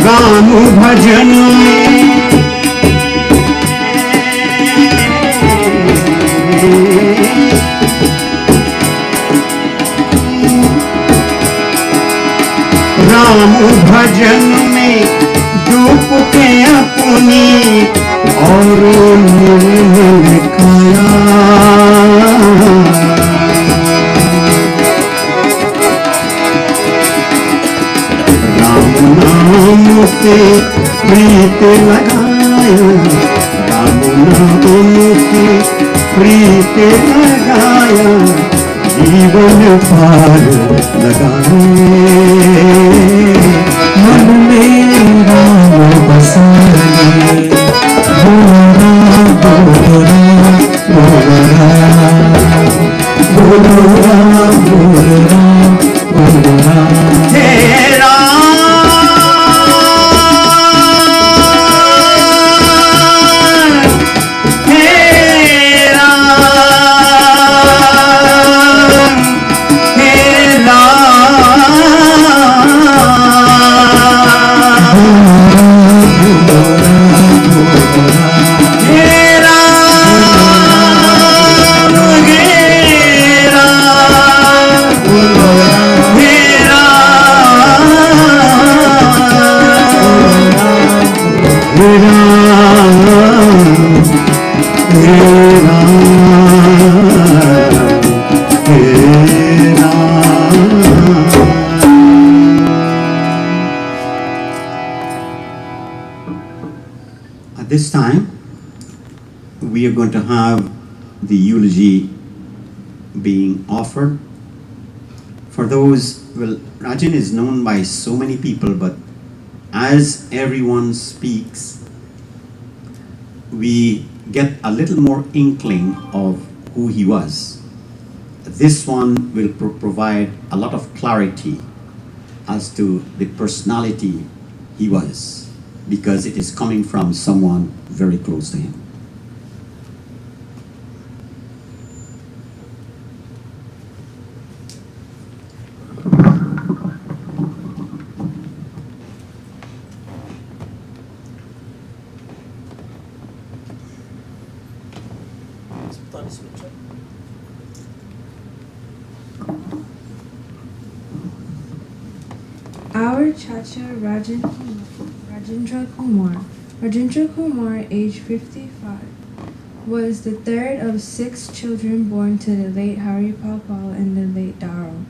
Ram भजन राम भजन में डूब के अपनी और खाया नाम से प्रीत लगाया राम नाम से प्रीत लगाया जीवन पार लगाए मन में राम बसाए बोला बोला बोला बोला बोला बोला तेरा At this time, we are going to have the eulogy being offered. For those, well, Rajan is known by so many people, but as everyone speaks, we get a little more inkling of who he was. This one will provide a lot of clarity as to the personality he was, because it is coming from someone very close to him. Our Chacha Rajendra Kumar. Rajendra Kumar, age 55, was the third of 6 children born to the late Hari Papal and the late Daro.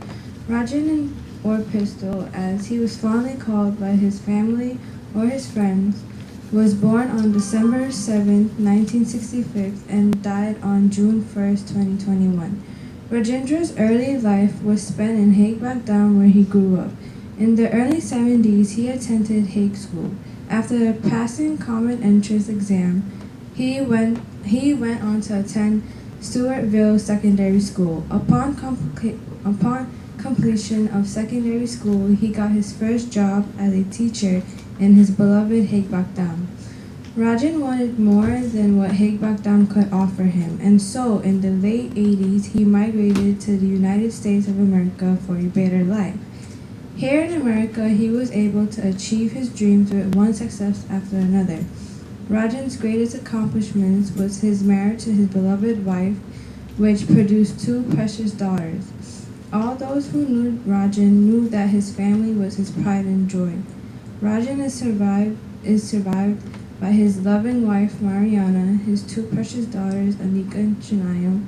Rajan, or Pistol, as he was fondly called by his family or his friends, was born on December 7, 1965 and died on June 1, 2021. Rajendra's early life was spent in Hague Baghdad, where he grew up. In the early 70s, he attended Hague School. After passing Common Entrance exam, he went on to attend Stewartville Secondary School. Upon completion of secondary school, he got his first job as a teacher in his beloved Hagbakdam. Rajan wanted more than what Hagbakdam could offer him, and so in the late 80s he migrated to the United States of America for a better life. Here in America, he was able to achieve his dreams with one success after another. Rajan's greatest accomplishments was his marriage to his beloved wife, which produced two precious daughters. All those who knew Rajan knew that his family was his pride and joy. Rajan is survived by his loving wife Mariana, his two precious daughters Anika and Chennayam,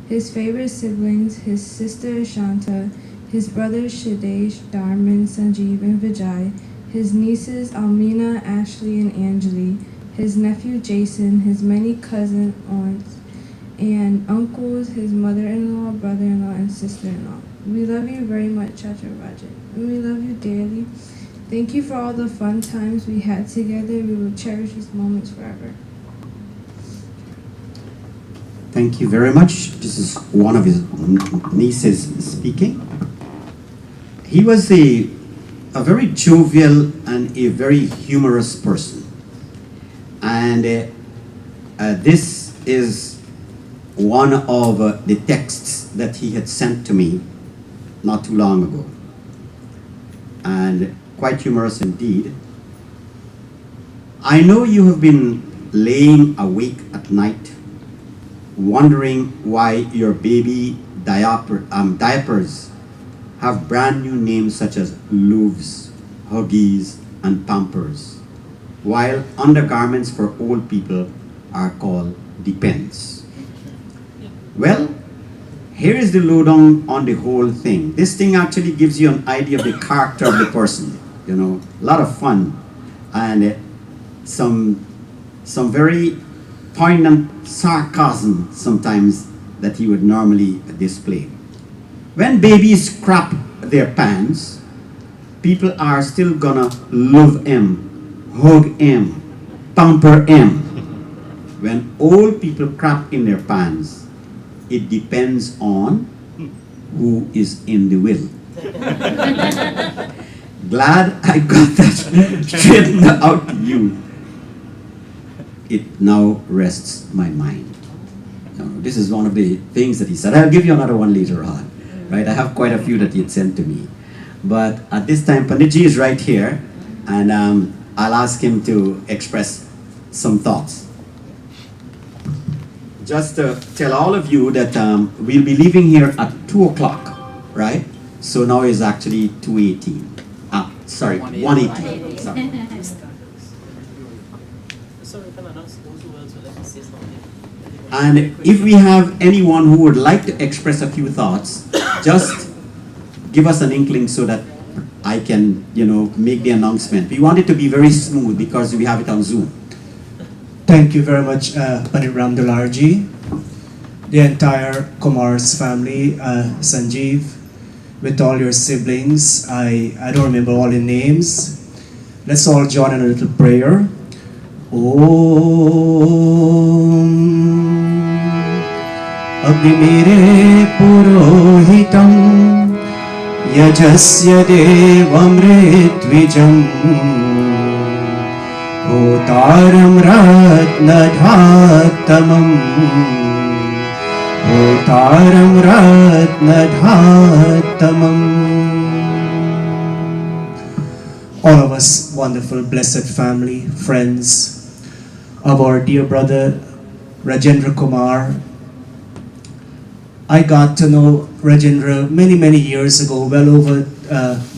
his favorite siblings, his sister Shanta, his brothers Shidesh, Dharman, Sanjeev, and Vijay, his nieces Almina, Ashley, and Anjali, his nephew Jason, his many cousins, aunts, and uncles, his mother-in-law, brother-in-law, and sister-in-law. We love you very much, Chacha Rajan, and we love you dearly. Thank you for all the fun times we had together. We will cherish these moments forever. Thank you very much. This is one of his nieces speaking. He was a very jovial and a very humorous person. And this is one of the texts that he had sent to me not too long ago. And quite humorous indeed. I know you have been laying awake at night, wondering why your baby diapers have brand new names such as Louvs, Huggies, and Pampers, while undergarments for old people are called Depends. Well, here is the lowdown on the whole thing. This thing actually gives you an idea of the character of the person. You know, a lot of fun and some very poignant sarcasm sometimes that he would normally display. When babies crap their pants, people are still gonna love him, hug him, pamper him. When old people crap in their pants, it depends on who is in the will. Glad I got that straightened out to you. It now rests my mind. This is one of the things that he said. I'll give you another one later on. Right? I have quite a few that he had sent to me. But at this time, Panditji is right here, and I'll ask him to express some thoughts. Just to tell all of you that we'll be leaving here at 2 o'clock, right? So now it's actually 2:18. Sorry, 1:18. Sorry. So we can announce those who else would like to say something. And if we have anyone who would like to express a few thoughts, just give us an inkling so that I can, make the announcement. We want it to be very smooth because we have it on Zoom. Thank you very much, Pandit Ramdalarji, the entire Kumar's family, Sanjeev, with all your siblings. I don't remember all the names. Let's all join in a little prayer. Om Agnimire Purohitam Yajasya Devamritwijam Hotaram Ratnadhatamam Hotaram Ratnadhatamam. All of us, wonderful, blessed family, friends of our dear brother Rajendra Kumar. I got to know Rajendra many, many years ago, well over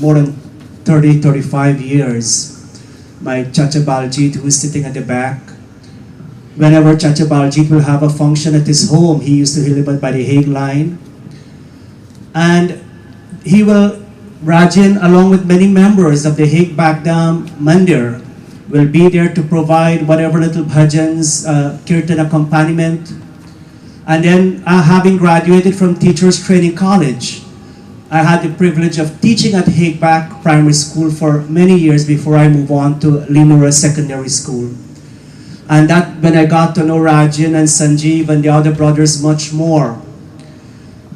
more than 30, 35 years. My Chacha Baljit, who is sitting at the back. Whenever Chacha Baljit will have a function at his home, he used to live by the Hague line. And he will, Rajan, along with many members of the Hague Bakdam Mandir, will be there to provide whatever little bhajans, kirtan accompaniment. And then, having graduated from Teachers Training College, I had the privilege of teaching at Hagbak Primary School for many years before I moved on to Limura Secondary School. And that, when I got to know Rajan and Sanjeev and the other brothers much more.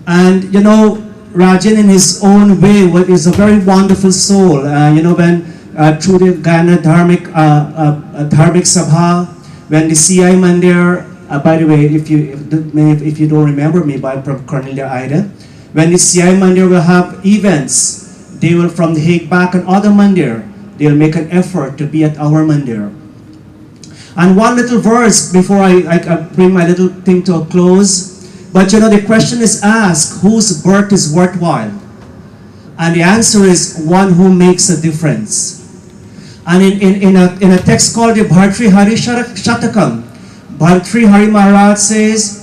And Rajan in his own way is a very wonderful soul. When through the Guyana Dharmic Sabha, when the CI Mandir, by the way, if you don't remember me, from Cornelia Ida, when the CI Mandir will have events, they will from the Hague back and other Mandir, they'll make an effort to be at our Mandir. And one little verse before I bring my little thing to a close. But the question is asked, whose birth is worthwhile? And the answer is one who makes a difference. And in a text called the Bhartri Hari Shatakam, Bhartri Hari Maharaj says,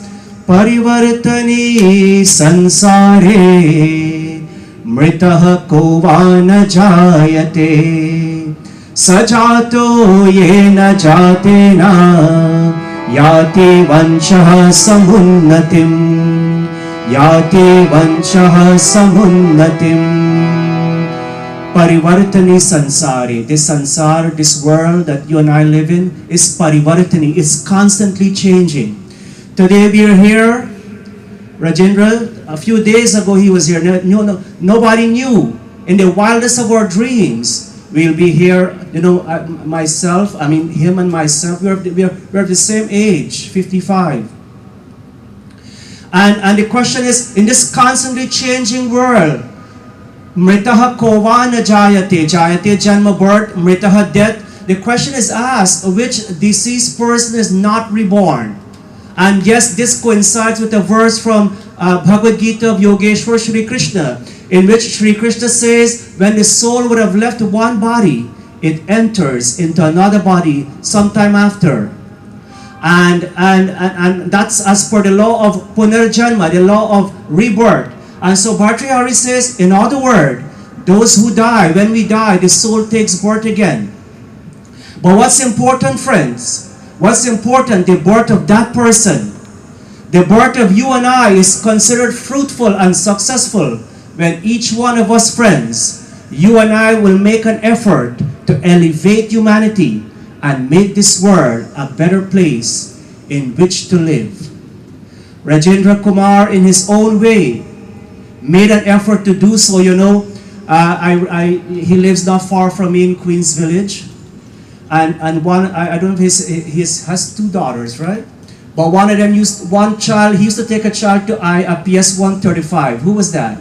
Parivartani sansare mritaha kovana jayate sajato yena jatena Yati vanshah samunnatim Yati vanshah samunnatim Parivartani sansari. This sansar, this world that you and I live in is parivartani. It's constantly changing. Today we are here. Rajendra, a few days ago he was here. Nobody knew. In the wildest of our dreams, we'll be here, myself, him and myself, we're the same age, 55. And the question is, in this constantly changing world, mritaha kovana jayate, jayate janma birth, mritaha death, the question is asked, which deceased person is not reborn? And yes, this coincides with a verse from Bhagavad Gita of Yogeshwar Shri Krishna, in which Shri Krishna says, when the soul would have left one body, it enters into another body sometime after. And that's as per the law of Punarjanma, the law of rebirth. And so Bhartrihari says, in other words, those who die, when we die, the soul takes birth again. But what's important, friends? What's important? The birth of that person. The birth of you and I is considered fruitful and successful when each one of us, friends, you and I will make an effort to elevate humanity and make this world a better place in which to live. Rajendra Kumar, in his own way, made an effort to do so. He lives not far from me in Queens Village, and I don't know if he has two daughters, right? But one of them he used to take a child to a PS 135. Who was that?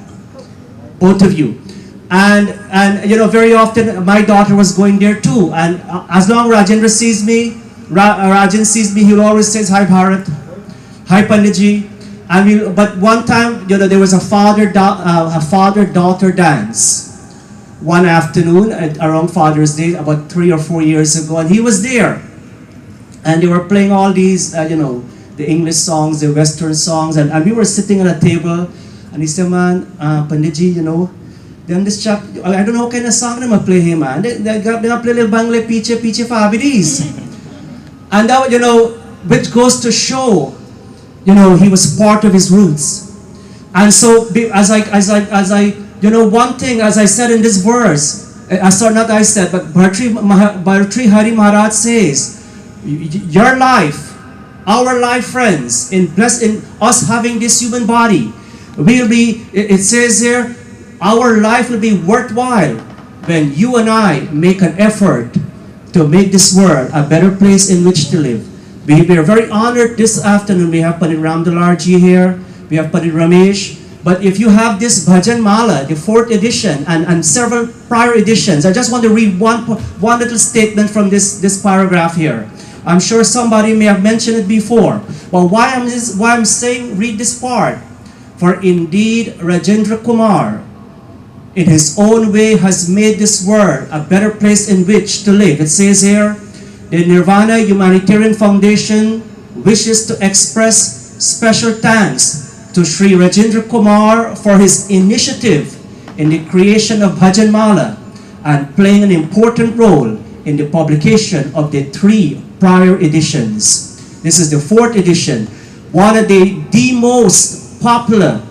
Both of you. And very often my daughter was going there too. And as long as Rajendra sees me, Rajan sees me, he'll always say, "Hi Bharat, hi Panditji." But one time, there was a father-daughter dance one afternoon around Father's Day, about 3 or 4 years ago, and he was there. And they were playing all these, the English songs, the Western songs, and we were sitting at a table, and he said, "Man, Panditji, them this chap, I don't know what kind of song them play here, man. They play little Bangle Piche Piche Fabidis." And that, which goes to show, he was part of his roots. And so, one thing, as I said in this verse, but Bhartri Hari Maharaj says, your life, our life, friends, in us having this human body, it says here, our life will be worthwhile when you and I make an effort to make this world a better place in which to live. We are very honored this afternoon. We have Pandit Ramdalarji here. We have Pandit Ramesh. But if you have this Bhajan Mala, the 4th edition, and several prior editions, I just want to read one little statement from this paragraph here. I'm sure somebody may have mentioned it before. But why I'm saying read this part? For indeed Rajendra Kumar, in his own way, has made this world a better place in which to live. It says here, the Nirvana Humanitarian Foundation wishes to express special thanks to Sri Rajendra Kumar for his initiative in the creation of Bhajan Mala and playing an important role in the publication of the 3 prior editions. This is the 4th edition, one of the most popular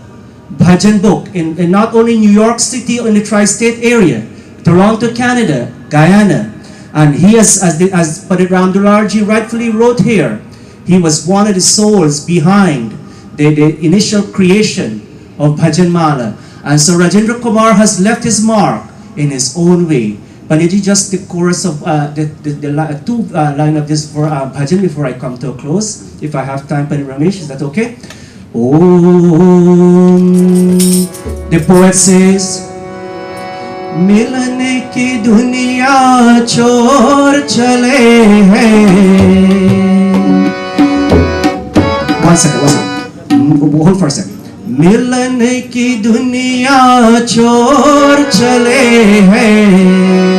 Bhajan book in not only New York City or in the tri-state area, Toronto, Canada, Guyana. And he has, as Pandit Ramdalarji rightfully wrote here, he was one of the souls behind the initial creation of Bhajan Mala. And so Rajendra Kumar has left his mark in his own way. Panditji, just the chorus of two line of this for bhajan before I come to a close. If I have time, Pandit Ramesh, is that okay? Om. The poet says, मिलने की दुनिया छोड़ चले हैं. One second. Hold for a second. मिलने की दुनिया छोड़ चले हैं,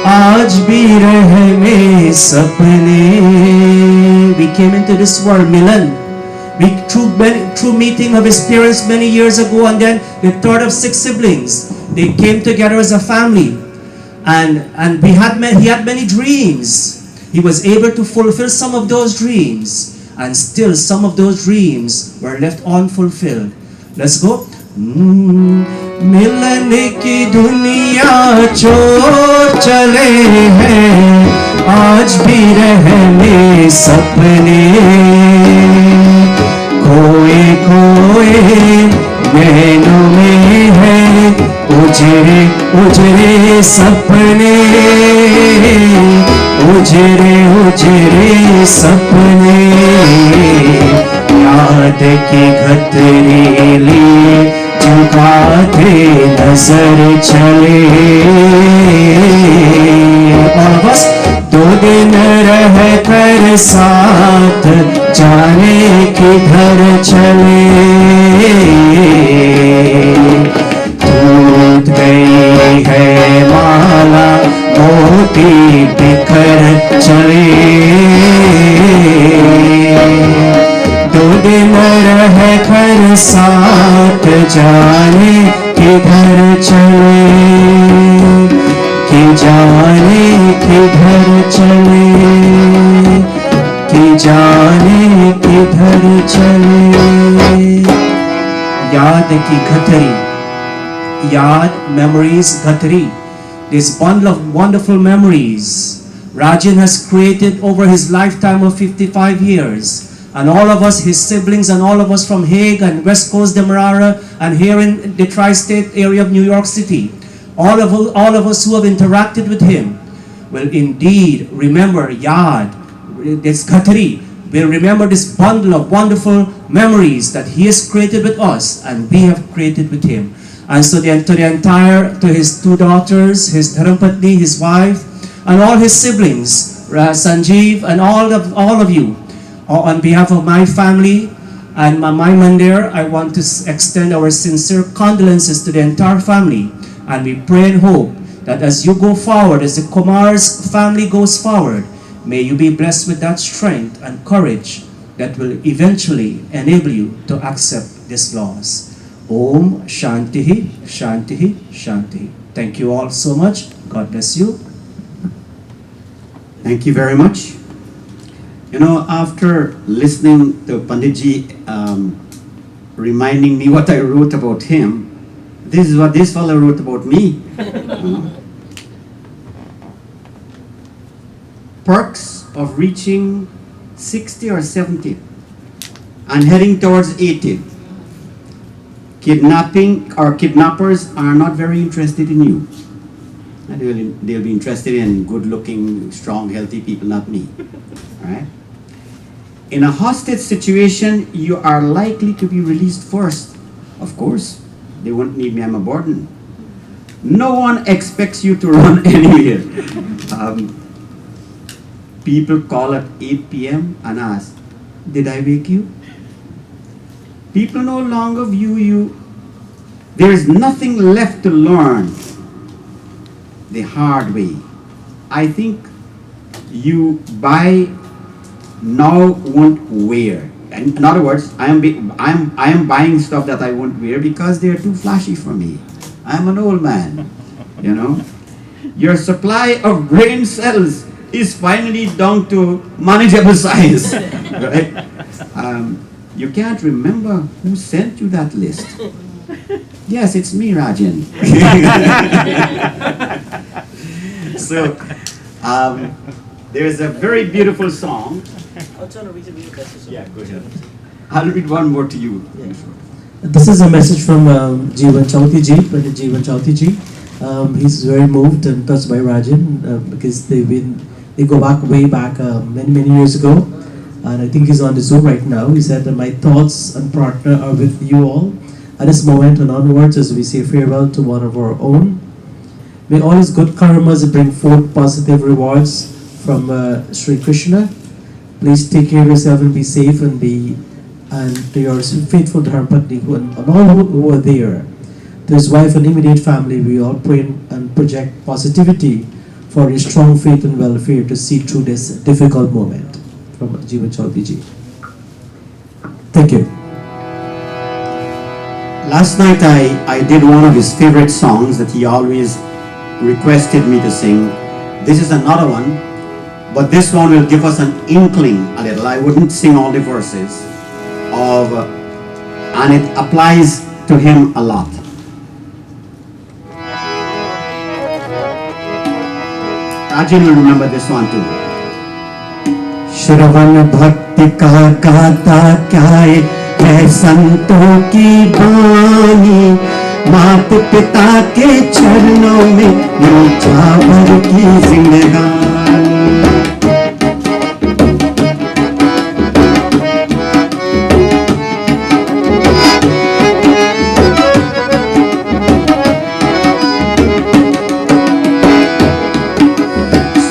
आज भी रहे में सपने. We came into this world, Milan. We through meeting of his parents many years ago, and then the third of 6 siblings. They came together as a family, and he had many dreams. He was able to fulfill some of those dreams, and still some of those dreams were left unfulfilled. Let's go. मिलने की दुनिया छोड़ चले हैं, आज भी रहने सपने. खोए खोए नैनों में है उजरे उजरे सपने, उजरे उजरे सपने. याद की घतरी लिए झुकाते नजर चले. और बस 2 दिन रह कर साथ जाने किधर चले. टूट गई है माला मोती बिखर चले. 2 दिन रह कर साथ जाने किधर चले, कि जाने किधर चले, कि जाने किधर चले. याद की घतरी, याद, memories, घतरी. This bundle of wonderful memories Rajan has created over his lifetime of 55 years. And all of us, his siblings, and all of us from Hague and West Coast Demerara and here in the tri-state area of New York City, all of us who have interacted with him will indeed remember Yad, this Khatri, will remember this bundle of wonderful memories that he has created with us and we have created with him. And so to his 2 daughters, his Dharampatni, his wife, and all his siblings, Sanjeev, and all of you, on behalf of my family and my Mandir, I want to extend our sincere condolences to the entire family. And we pray and hope that as you go forward, as the Kumar's family goes forward, may you be blessed with that strength and courage that will eventually enable you to accept this loss. Om Shantihi, Shantihi, Shantihi. Thank you all so much. God bless you. Thank you very much. You know, after listening to Panditji reminding me what I wrote about him, this is what this fellow wrote about me. Perks of reaching 60 or 70 and heading towards 80. Kidnapping or kidnappers are not very interested in you. And they'll be interested in good-looking, strong, healthy people, not me. All right? In a hostage situation, you are likely to be released first. Of course, they won't need me, I'm a burden. No one expects you to run anywhere. People call at 8 p.m. and ask, did I wake you? People no longer view you. There is nothing left to learn the hard way. I think you buy now won't wear. In other words, I am buying stuff that I won't wear because they're too flashy for me. I'm an old man, you know. Your supply of brain cells is finally down to manageable size, right? You can't remember who sent you that list. Yes, it's me, Rajan. So, there's a very beautiful song. I'll try to read a passage. Yeah, go ahead. I'll read one more to you. Yeah. This is a message from Jeevan Chowthi ji, Pandit Jeevan Chowthi ji. He's very moved and touched by Rajan because they go back way back many years ago, and I think he's on the Zoom right now. He said that my thoughts and partner are with you all at this moment and onwards as we say farewell to one of our own. May all his good karmas bring forth positive rewards from Sri Krishna. Please take care of yourself and be safe and to your faithful Dharmapatni and all who are there. To his wife and immediate family, we all pray and project positivity for his strong faith and welfare to see through this difficult moment. From Jeevan Chowdhury ji. Thank you. Last night I did one of his favorite songs that he always requested me to sing. This is another one, but this one will give us an inkling a little. I wouldn't sing all the verses and it applies to him a lot. Rajan will remember this one too. श्रवण भक्ति का गाता क्या है संतों की बानी, मात पिता के चरणों में न्योछावर की जिंदगानी।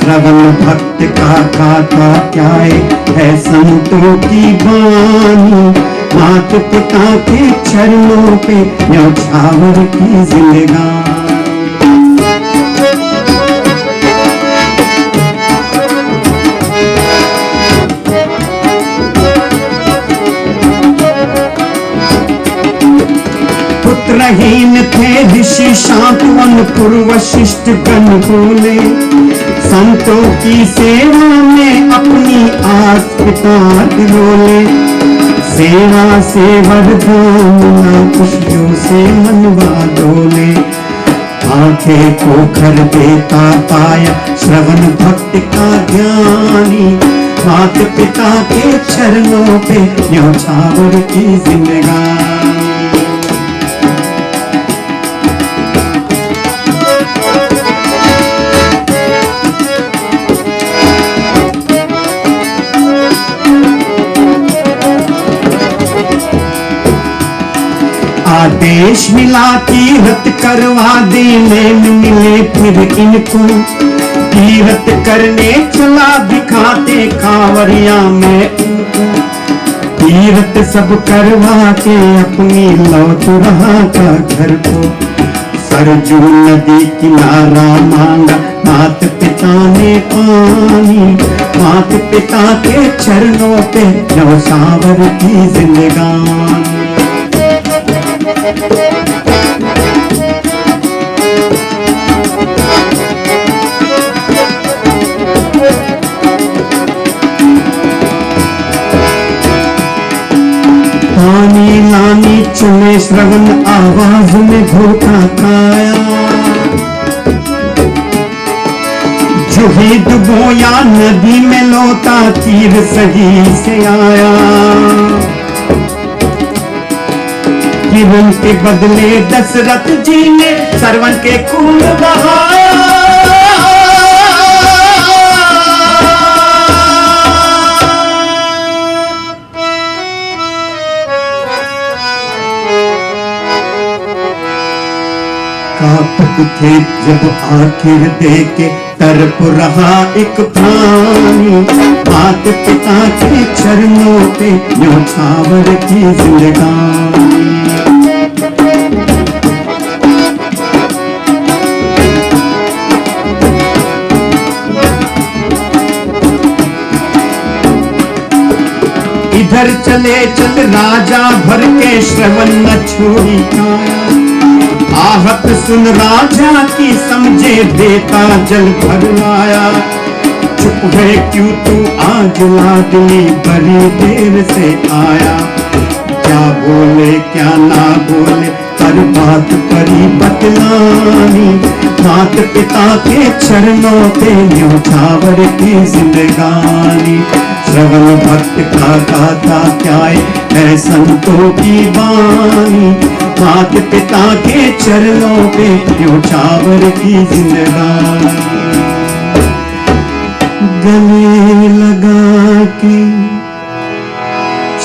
श्रवण भक्त का गाथा क्या है संतों की बानी, मात पिता के चरणों पे न्योछावर की जिंदगानी। पुत्रहीन थे ऋषि शांतवन पूर्व शिष्ट गण बोले, संतों की सेवा में अपनी आस पिता दिलोले। सेवा से वरदान ना खुशियों से मनवा डोले, आंखें पोखर देता पाया श्रवण भक्त का ज्ञानी, मात पिता के चरणों पे न्योछावर की जिंदगानी। आदेश मिला तीरथ करवा देने मिले फिर इनको, तीरथ करने चला दिखाते कांवरिया में उनको। तीरथ सब करवा के अपनी लौट रहा था घर को, सरजू नदी किनारा मांगा मात पिता ने पानी, मात पिता के चरणों पे न्योछावर की जिंदगानी। पानी लानी चले श्रवण आवाज में धोखा खाया, जो ही डुबोया नदी में लौटा तीर सही से आया। किरण के बदले दशरथ जी ने श्रवण के खून बहाया। कापत थे जब आखिर देके तरप रहा एक प्राणी, मात पिता के चरणों पे न्योछावर की जिंदगानी। इधर चले चल राजा भर के श्रवण न छोड़ी काया, आहत सुन राजा की समझे देता जल भर आया। चुप है क्यों तू आज लाडली बड़ी देर से आया, क्या बोले क्या ना बोले हर बात परी बतलानी, मात पिता के चरणों पे न्योछावर की जिंदगानी। श्रवण भक्त का गाता क्या है संतों की बानी, माता पिता के चरणों पे न्योछावर की जिंदगानी। गले लगा के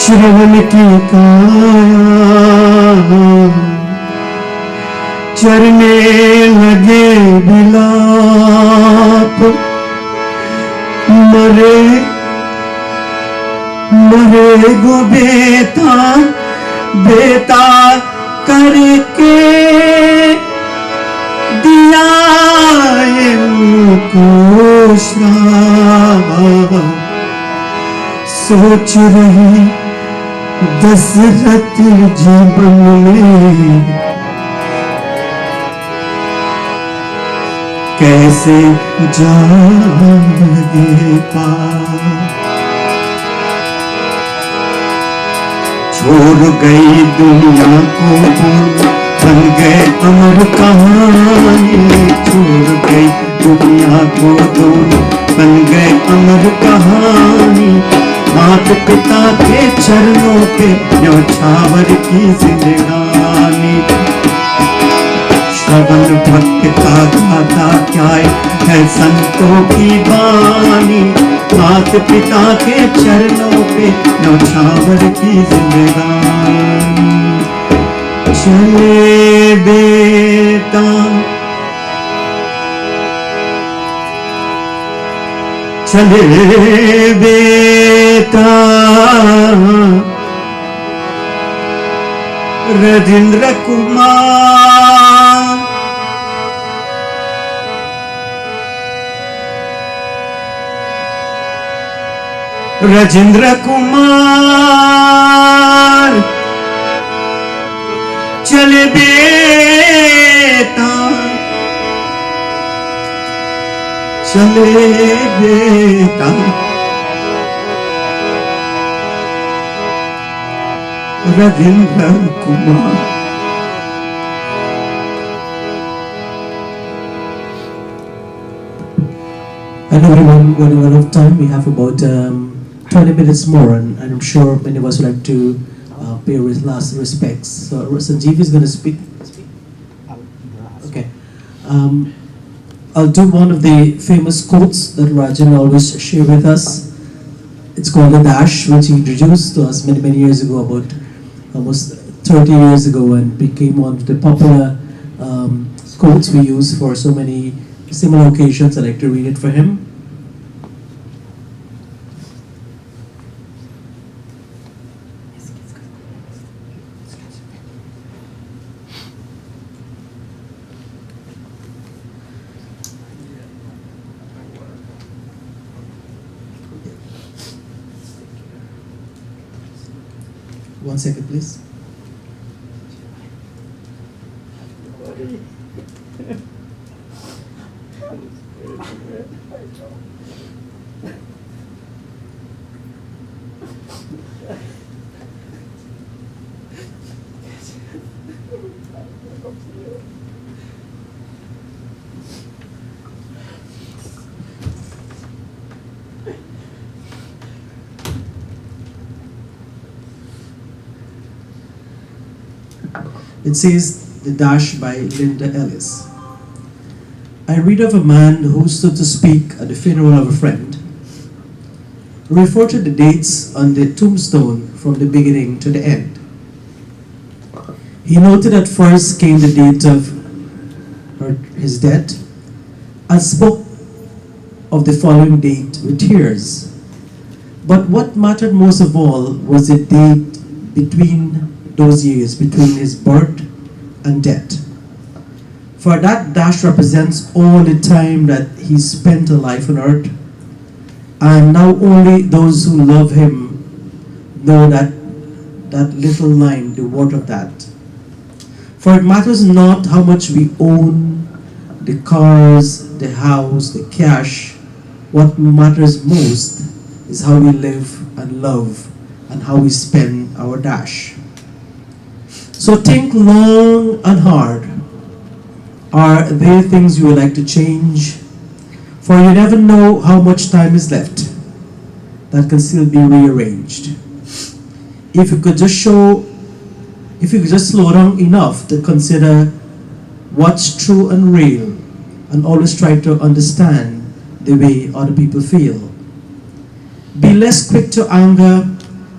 श्रवण की काया, चरने लगे बिलाप, मरे मरे गो बेटा बेटा करके दिया इनको श्राप। सोच रहे दशरथ जीवन में कैसे जागे पार। छोड़ गई दुनिया को बन गए अमर कहानी, छोड़ गई दुनिया को बन गए अमर कहानी। माता पिता के चरणों पे न्योछावर की जिंदगानी। श्रवण भक्त का गाता क्या है संतों की बानी, माता पिता के चरणों पे न्योछावर की जिंदगानी। चले बेटा चले बेटा राजेंद्र कुमार, राजेंद्र कुमार चले बेटा चले बेटा। Rajendra Kumar. And everyone, running out of time, we have about 20 minutes more, and I'm sure many of us would like to pay his last respects. So Sanjeev is going to speak. Okay. I'll do one of the famous quotes that Rajan always share with us. It's called the Dash, which he introduced to us many, many years ago, about almost 30 years ago, and became one of the popular quotes we use for so many similar occasions. I'd like to read it for him. One second, please. It says, The Dash by Linda Ellis. I read of a man who stood to speak at the funeral of a friend. He reported the dates on the tombstone from the beginning to the end. He noted at first came the date of his death and spoke of the following date with tears. But what mattered most of all was the date between those years, between his birth and death. For that dash represents all the time that he spent a life on earth, and now only those who love him know that little line, the worth of that. For it matters not how much we own, the cars, the house, the cash. What matters most is how we live and love and how we spend our dash. So think long and hard. Are there things you would like to change? For you never know how much time is left. that can still be rearranged. If you could just slow down enough to consider what's true and real, and always try to understand the way other people feel. Be less quick to anger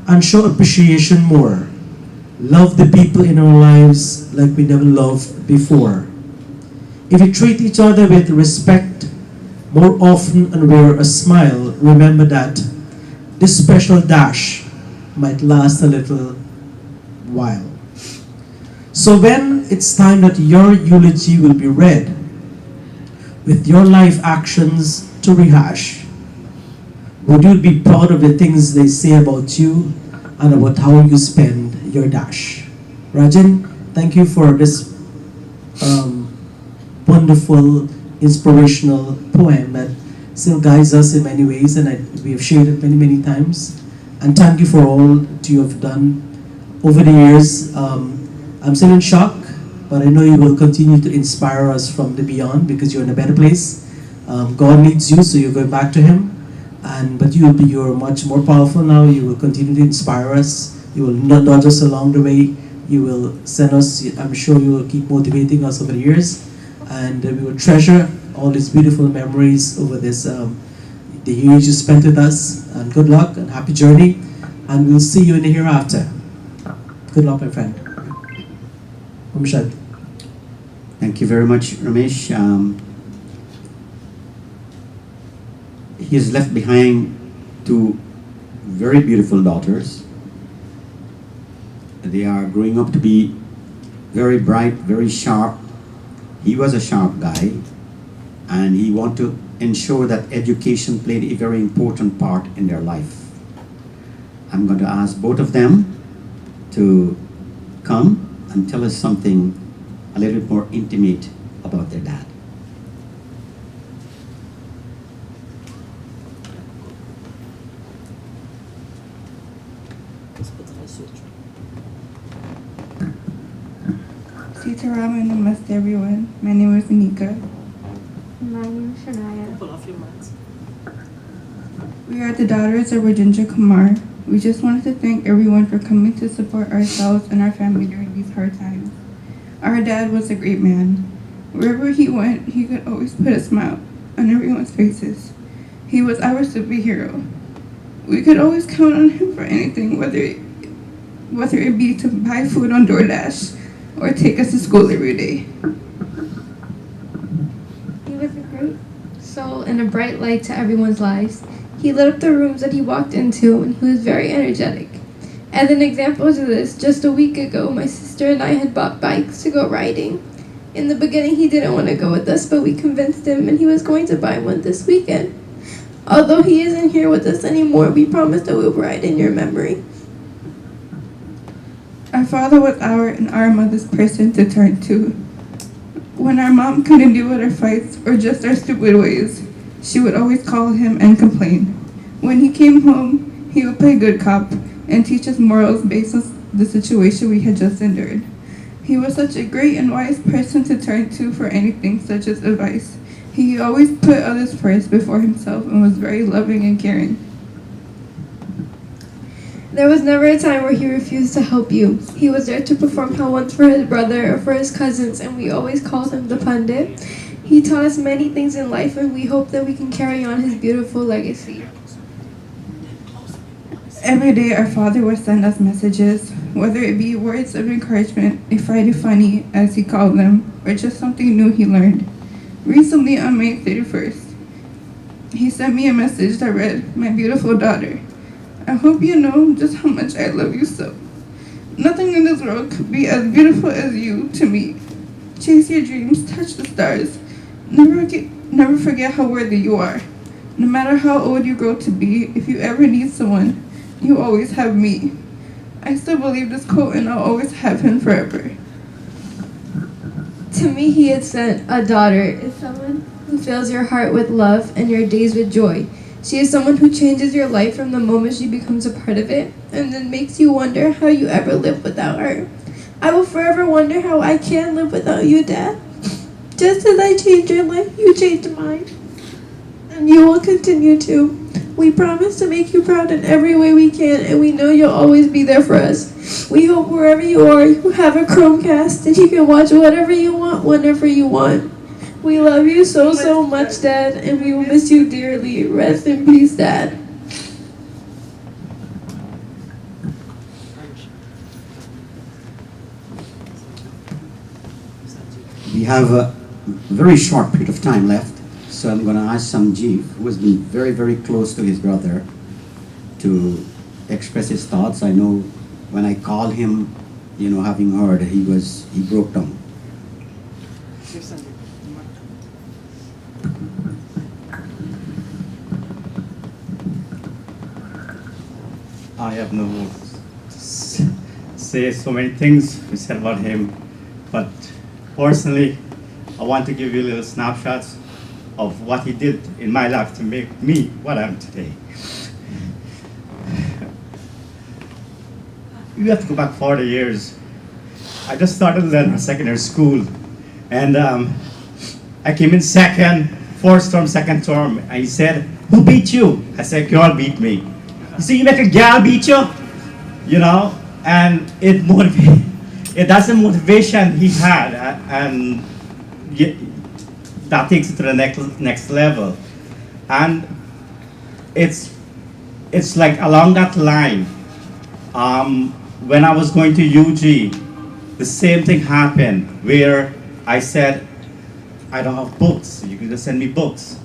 and show appreciation more. Love the people in our lives like we never loved before. If you treat each other with respect more often and wear a smile, remember that this special dash might last a little while. So when it's time that your eulogy will be read, with your life actions to rehash, would you be proud of the things they say about you and about how you spend your dash? Rajan, thank you for this wonderful, inspirational poem that still guides us in many ways, and we have shared it many, many times. And thank you for all that you have done over the years. I'm still in shock, but I know you will continue to inspire us from the beyond because you're in a better place. God needs you, so you're going back to Him. But you're much more powerful now. You will continue to inspire us. You will nudge us along the way. You will send us, I'm sure you will keep motivating us over the years. And we will treasure all these beautiful memories over this, the years you spent with us. And good luck and happy journey. And we'll see you in the hereafter. Good luck, my friend. Michelle. Thank you very much, Ramesh. He has left behind two very beautiful daughters. They are growing up to be very bright, very sharp. He was a sharp guy, and he wanted to ensure that education played a very important part in their life. I'm going to ask both of them to come and tell us something a little bit more intimate about their dad. Sitaram and namaste everyone. My name is Nika. My name is Shania. Pull off your mask. We are the daughters of Rajendra Kumar. We just wanted to thank everyone for coming to support ourselves and our family during these hard times. Our dad was a great man. Wherever he went, he could always put a smile on everyone's faces. He was our superhero. We could always count on him for anything, whether it be to buy food on DoorDash or take us to school every day. He was a great soul and a bright light to everyone's lives. He lit up the rooms that he walked into, and he was very energetic. As an example to this, just a week ago, my sister and I had bought bikes to go riding. In the beginning, he didn't want to go with us, but we convinced him, and he was going to buy one this weekend. Although he isn't here with us anymore, we promised that we'll ride in your memory. Our father was our mother's person to turn to. When our mom couldn't deal with our fights or just our stupid ways, she would always call him and complain. When he came home, he would play good cop and teach us morals based on the situation we had just endured. He was such a great and wise person to turn to for anything such as advice. He always put others first before himself and was very loving and caring. There was never a time where he refused to help you. He was there to perform hawans for his brother or for his cousins, and we always called him the Pandit. He taught us many things in life, and we hope that we can carry on his beautiful legacy. Every day our father would send us messages, whether it be words of encouragement, a Friday funny, as he called them, or just something new he learned. Recently on May 31st, he sent me a message that read, "My beautiful daughter, I hope you know just how much I love you so. Nothing in this world could be as beautiful as you to me. Chase your dreams, touch the stars. Never forget how worthy you are. No matter how old you grow to be, if you ever need someone, you always have me. I still believe this quote and I'll always have him forever." To me, he had sent a daughter is someone who fills your heart with love and your days with joy. She is someone who changes your life from the moment she becomes a part of it, and then makes you wonder how you ever live without her. I will forever wonder how I can live without you, Dad. Just as I changed your life, you changed mine. And you will continue to. We promise to make you proud in every way we can, and we know you'll always be there for us. We hope wherever you are, you have a Chromecast and you can watch whatever you want, whenever you want. We love you so, so much, Dad, and we will miss you dearly. Rest in peace, Dad. We have a very short period of time left, so I'm going to ask Sanjeev, who has been very, very close to his brother, to express his thoughts. I know when I called him, having heard, he broke down. I have no words to say so many things we said about him, but personally, I want to give you little snapshots of what he did in my life to make me what I am today. You have to go back 40 years. I just started learning secondary school, and I came in first term, second term, and he said, "Who beat you?" I said, "Girl beat me." You see, you make a girl beat you, and that's the motivation he had, and that takes it to the next level. And it's like along that line, when I was going to UG, the same thing happened, where I said, "I don't have books, you can just send me books."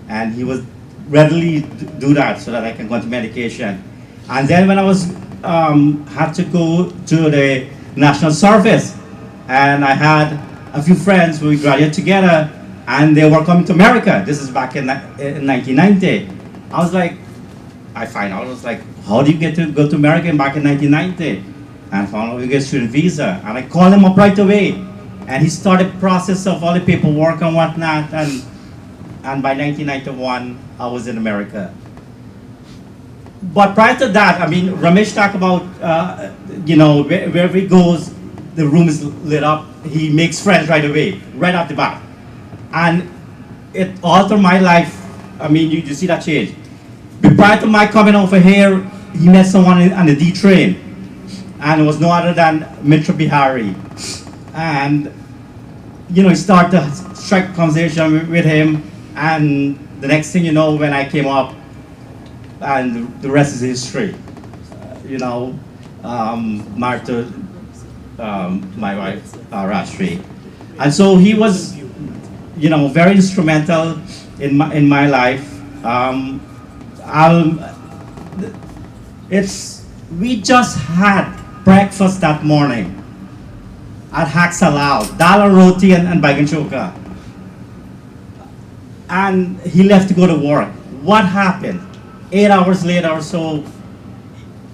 And he would readily do that so that I can go into medication. And then when I was had to go to the national service, and I had a few friends who we graduated together, and they were coming to America. This is back in 1990. I was like, how do you get to go to America back in 1990? And I found out you get a student visa. And I called him up right away. And he started the process of all the paperwork and whatnot. And by 1991, I was in America. But prior to that, Ramesh talked about, wherever he goes, the room is lit up. He makes friends right away, right off the bat. And it altered my life. You see that change. But prior to my coming over here, he met someone on the D train. And it was no other than Mitra Bihari. And, he started to strike a conversation with him. And the next thing you know, when I came up, and the rest is history. Married to my wife, Rashri. And so he was, very instrumental in my life. We just had breakfast that morning at Haksalal, dal and roti and bagan choka. And he left to go to work. What happened? 8 hours later or so,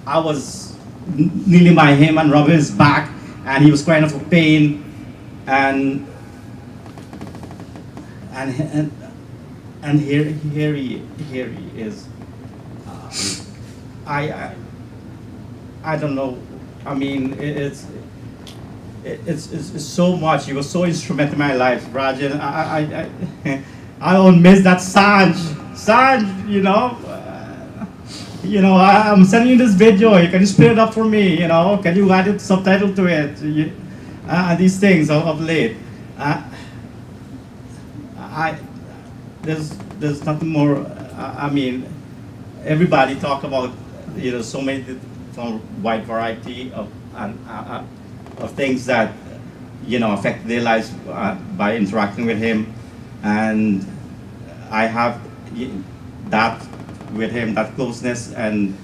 I was kneeling by him and rubbing his back, and he was crying out for pain, and here he is. I don't know. It's so much. He was so instrumental in my life, Rajan. I don't miss that Sanj, I'm sending you this video. You can split it up for me, Can you add a subtitle to it? These things of late. There's nothing more. Everybody talk about, so many from wide variety of things that, affect their lives by interacting with him, and I have that with him, that closeness, and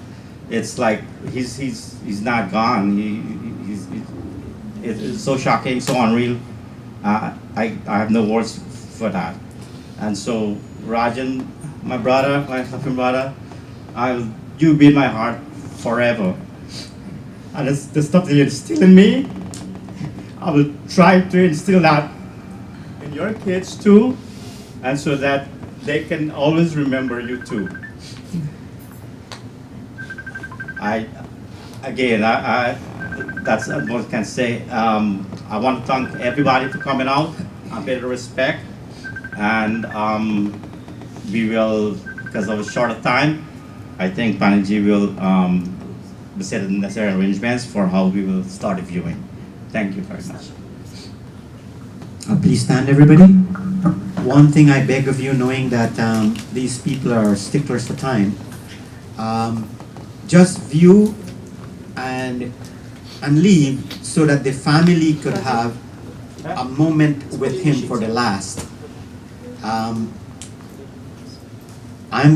it's like he's not gone. It's so shocking, so unreal. I have no words for that. And so Rajan, my brother, my fucking brother, you be in my heart forever. And it's the stuff that you instill in me, I will try to instill that in your kids too, and so that they can always remember you too. That's what I can say. I want to thank everybody for coming out. I pay the respect, and we will, because of a short time, I think Panaji will set the necessary arrangements for how we will start the viewing. Thank you very much. Please stand, everybody. One thing I beg of you, knowing that these people are sticklers for time, just view and leave so that the family could have a moment with him for the last. I'm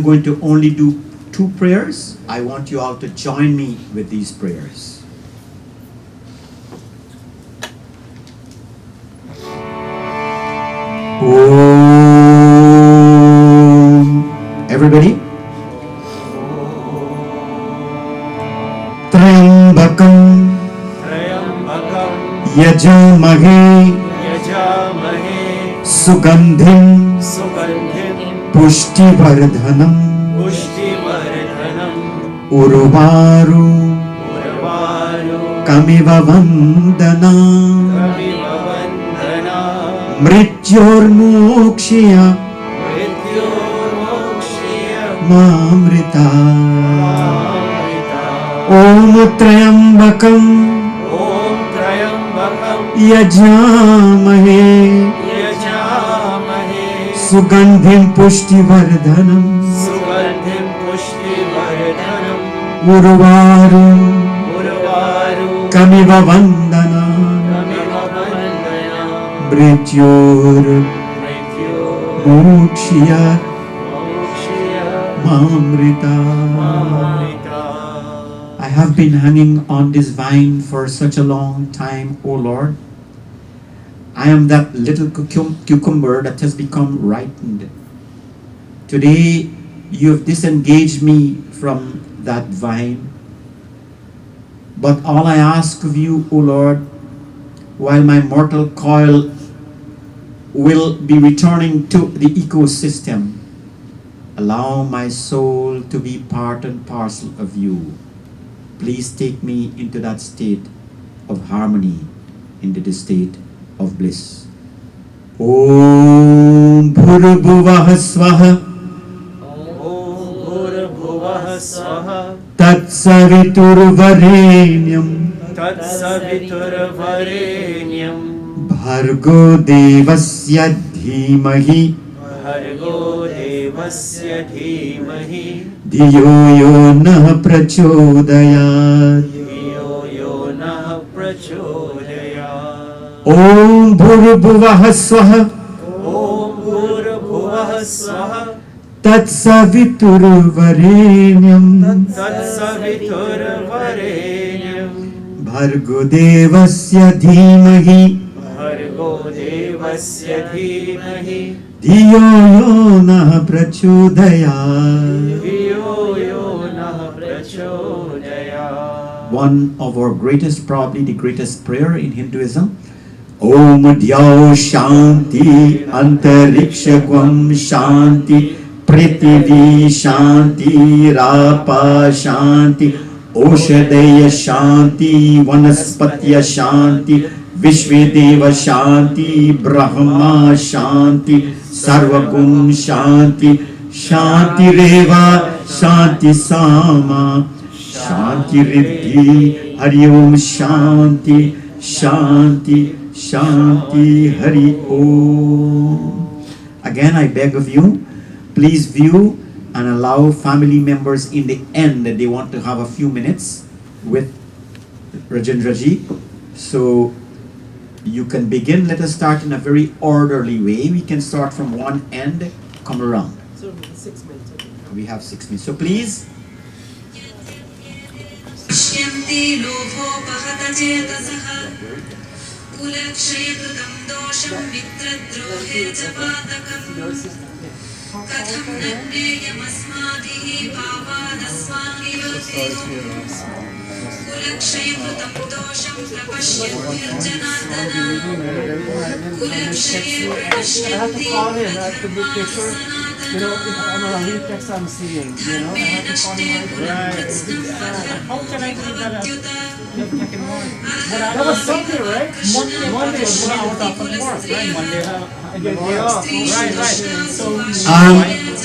going to only do 2 prayers. I want you all to join me with these prayers. Everybody. Trambakam Yajamahe Sugandhim Pushtivardhanam Uruvaru Kamiva Vandana Mrityormokshya Mamrita Om Trayambakam Yajamahe Sugandhim Pushtivardhanam Urvarum Kamiva Vandana Mrityor Mokshya Mamrita. I have been hanging on this vine for such a long time, O Lord. I am that little cucumber that has become ripened. Today, you have disengaged me from that vine. But all I ask of you, O Lord, while my mortal coil will be returning to the ecosystem, allow my soul to be part and parcel of you. Please take me into that state of harmony, into the state of bliss. Om Bhurabhuvah Swaha Tatsaviturvarenyam Bhargo Devasya Dhimahi Dhiyo yo nah prachodayat. Om Bhurabhuvah Swaha Tatsaviturvarenyam Bhargo Devasya Dhimahi Dhiyo yo nah prachodayat. One of our greatest, probably the greatest prayer in Hinduism. Om Dhyau Shanti Antarikshagvam Shanti Prithvi Shanti Rapa Shanti Oshadaya Shanti Vanaspatya Shanti Vishvedeva Shanti Brahma Shanti Sarvagum Shanti Shanti Reva Shanti Sama Shanti Riddhi Hari Om Shanti Shanti Shanti Hari Om. Again, I beg of you, please view and allow family members in the end that they want to have a few minutes with Rajendra ji. So you can begin. Let us start in a very orderly way. We can start from one end, come around. So 6 minutes. Okay. We have 6 minutes. So please. पश्यन्ति लोभोपहतचेतसः कुलक्षयकृतं दोषं मित्रद्रोहे च पातकम् कथं न ज्ञेयमस्माभिः पापादस्मान् विवर्तितुम् कुलक्षयकृतं दोषं प्रपश्यन्त्यर्जनार्दन कुलक्षये प्रणश्यन्ति You know, if I'm a real text I'm seeing, you know, I have to call him right. How can I do that? That was Sunday, right? Monday was when I was off at work, right? Monday, I get day off. Right. So,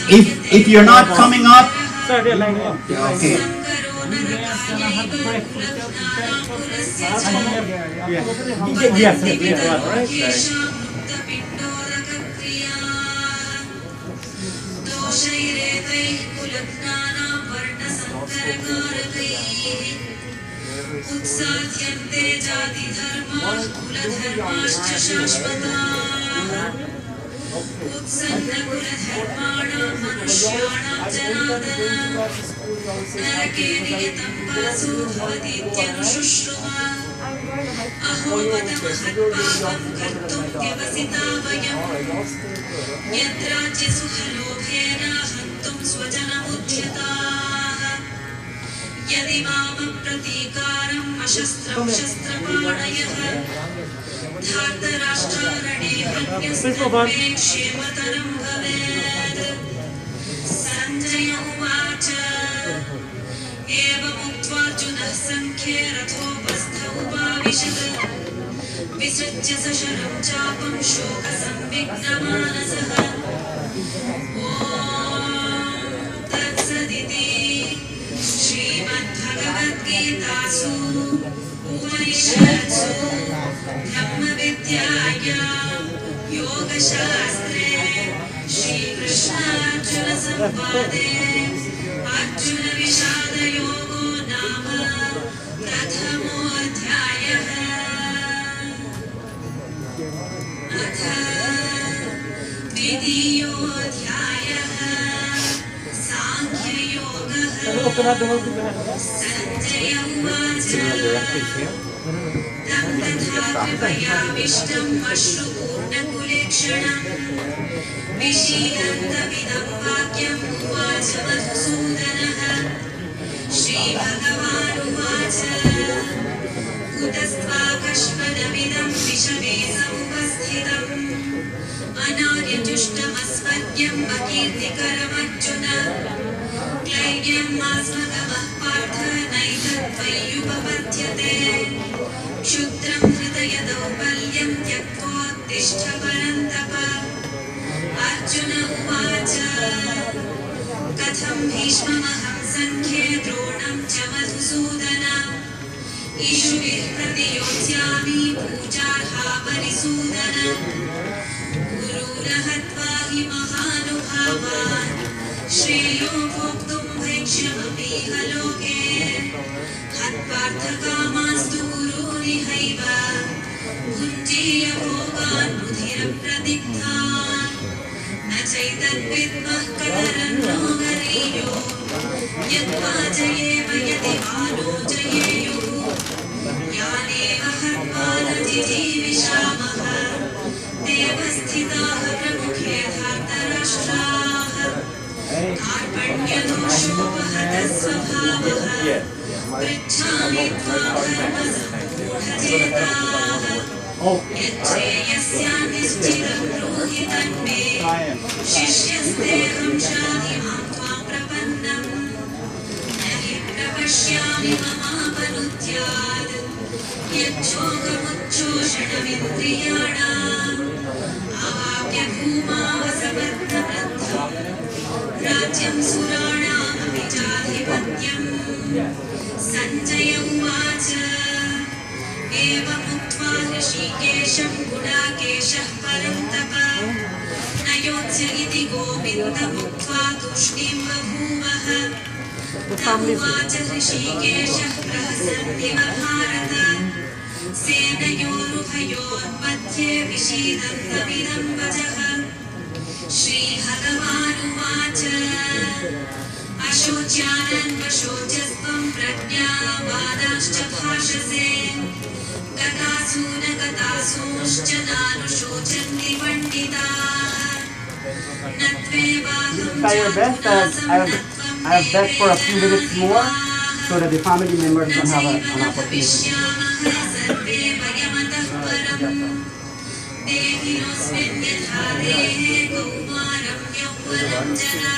If you're not coming up, Okay. संकरो नरकायै कुलज्ञानां कुलस्य च केषां मुक्तपिण्डोदकक्रियाः दोषैरेतैः कुलज्ञानां वर्णसङ्करकारकैः उत्साद्यन्ते जातिधर्माः कुलधर्माश्च शाश्वताः उत्सन्नकुलधर्माणां मनुष्याणां जनार्दन नरके नियतं वासो भवतीत्यनुशुश्रुमा अहो पदमहत्पापं कर्तुं व्यवसिता वयम् यद्राज्यसुखलोभेन हन्तुं स्वजनमुद्यताः यदि मामप्रतीकारम् अशस्त्रं शस्त्रपाणयः धार्तराष्ट्रारणे हन्यस्तन्मे क्षेमतरं भवेत् सञ्जय उवाच एवमुक्त्वार्जुनः सङ्ख्ये रथोपस्थ उपाविशत् विसृज्य सशरं चापं शोकसंविघ्नमानसः ॐ तत्सदिति श्रीमद्भगवद्गीतासु उपनिषत्सु ब्रह्मविद्यायां योगशास्त्रे श्रीकृष्णार्जुनसंवादे अर्जुनविषादयोगो नाम प्रथमोऽध्यायः अथ द्वितीयोऽध्यायः साङ्ख्ययोगः सञ्जय उवाच तं तथा कृपयाविष्टम् अश्रुपूर्णकुलेक्षणम् विषीदन्तमिदं वाक्यम् उवाच मधुसूदनः श्रीभगवानुवाच कुतस्त्वाकश्मलमिदं विषमे समुपस्थितम् अनार्यजुष्टमस्मद्यम् अकीर्तिकरमर्जुन क्लैर्यमास्मगमः पार्थ नैतत्त्वय्युपपद्यते क्षुद्रं हृदयदौर्बल्यं त्यक्त्वोत्तिष्ठ परन्तप अर्जुन उवाच कथं भीष्ममहं सङ्ख्ये द्रोणं च मधुसूदन ईशुभिः प्रतियोत्स्यामि पूजार्हा परिसूदन गुरून् हत्वा हि महानुभावान् श्रेयो भोक्तुं भैक्ष्यमपीह लोके हत्वार्थकामास्तु गुरूनिहैव भुञ्जीय भोगान् रुधिरप्रदिग्धान् न चैतद्विद्मः कतरन्नो गरीयो यद्वा जयेम यदि वा नो जयेयुः यानेव हत्वा न जिजीविषामः देवस्थिताः प्रमुखे धार्तराष्ट्राः कार्पण्यदोषोपहतः स्वभावः पृच्छामि त्वां धर्मसम्मूढचेताः यच्चेयस्यान्निश्चितं ब्रूहि तन्मे शिष्यस्तेऽहं शाधि मां त्वां प्रपन्नम् न हि प्रपश्यामि ममापनुद्यात् यच्छोकमुच्छोषणमिन्द्रियाणाम् अवाप्य भूमावसवर्णवृद्धम् राज्यं सुराणामपि चाधिपत्यम् सञ्जय उवाच एवमुक्त्वा ऋषिकेशं गुडाकेशः परन्तप न योत्स्य इति गोविन्दमुक्त्वा तूष्णीं बभूवः तमुवाच ऋषिकेशः प्रहसन्निव भारत सेनयोरुभयोर्मध्ये विषीदन्तमिदं वचः श्रीभगवानुवाच अशोच्यानन्वशोचस्त्वं प्रज्ञावादांश्च भाषसे गतासु न गतासूंश्च नानुशोचन्ति पण्डिताः न त्वेवाहं जातुनासं I have bet for a few minutes more so that the family members can have an opportunity. सर्वे वयमतः परम् देहिनोऽस्मिन् यथा देहे कौमारं यौवनं जरा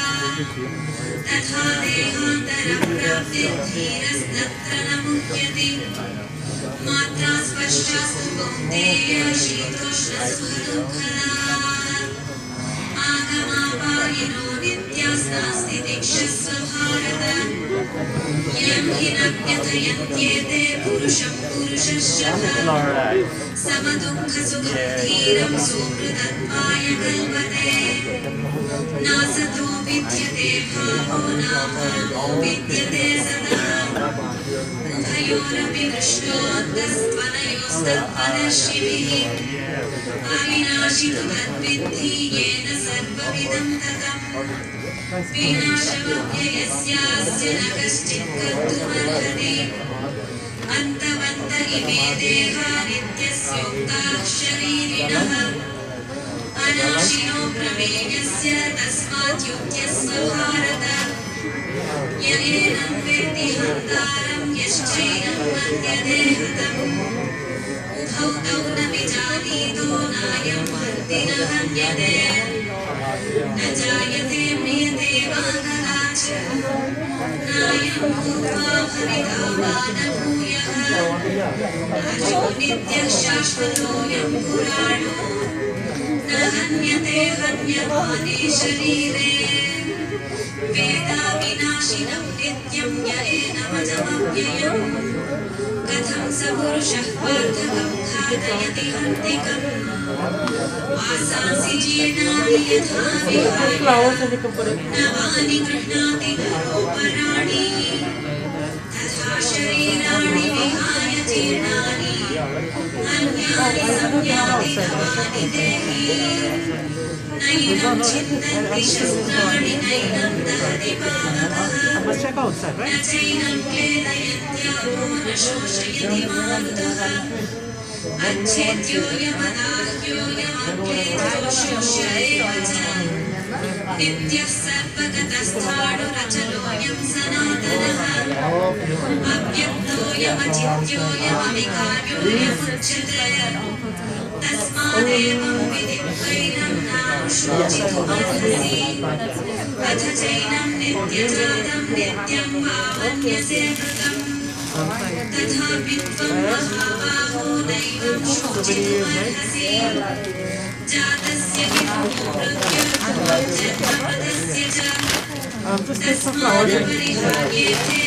तथा देहान्तरप्राप्ते धीरस्तत्र न मुह्यते मात्रा स्पर्शास्तु कौन्तेय शीतोष्णसुखदुःखदाः आगमापायिनो नित्यास्नास्ति दिक्षस्व भारत यं हिरण्यथयन्त्येते पुरुषं पुरुषश्च समदुःखसुखधीरं सुहृदत्माय कल्पते नासतो विद्यते भावो नामो विद्यते सदा उभयोरपि दृष्टोऽन्तस्त्वनयोस्तत्त्वदर्शिभिः अविनाशि तु तद्विद्धि येन सर्वमिदं ततम् विनाशमव्ययस्यास्य न कश्चित् कर्तुमर्हति अन्तवन्त इमे देहा नित्यस्योक्ताः शरीरिणः अनाशिनो प्रमेयस्य तस्मात् युध्यस्व भारत य एनं वेत्ति हन्तारं यश्चैनं मन्यते हतम् उभौ तौ न विजानीतो नायं हन्ति न हन्यते न जायते म्रियते वा कदाचित् नायं भूत्वा भविता वा न भूयः अजो नित्यः शाश्वतोऽयं पुराणो न हन्यते हन्यमाने शरीरे वेदाविनाशिनं नित्यं य एनमजमव्ययम् कथं स पुरुषः पार्थकं खादयति हन्तिकम् वासांसि जीर्णानि यथा विहाय नवानि गृह्णाति नरोपराणि तथा शरीराणि विहाय जीर्णानि अन्यानि संयाति नवानि देहि नैनं छिन्दन्ति शस्त्राणि नैनं दहति पावकः न चैनं क्लेदयन्त्यापो न शोषयति मारुतः अच्छेद्योऽयमदाह्योऽयमव्ययो शोष्य एव च नित्यः सर्वगतस्थाणुरचलोऽयं सनातनः अव्यक्तोऽयमचित्योऽयमविकार्योऽयमुच्यते तस्मादेवं विदित्वैनं नानुशोचितुमर्हसि अथ चैनं नित्यजातं नित्यं भावन्यसे कृतम् तथापि त्वं महाबाहो नैवं शोचितुमर्हसि जातस्य हि मृत्युर्जन्मपदस्य च तस्मात् परिहार्येते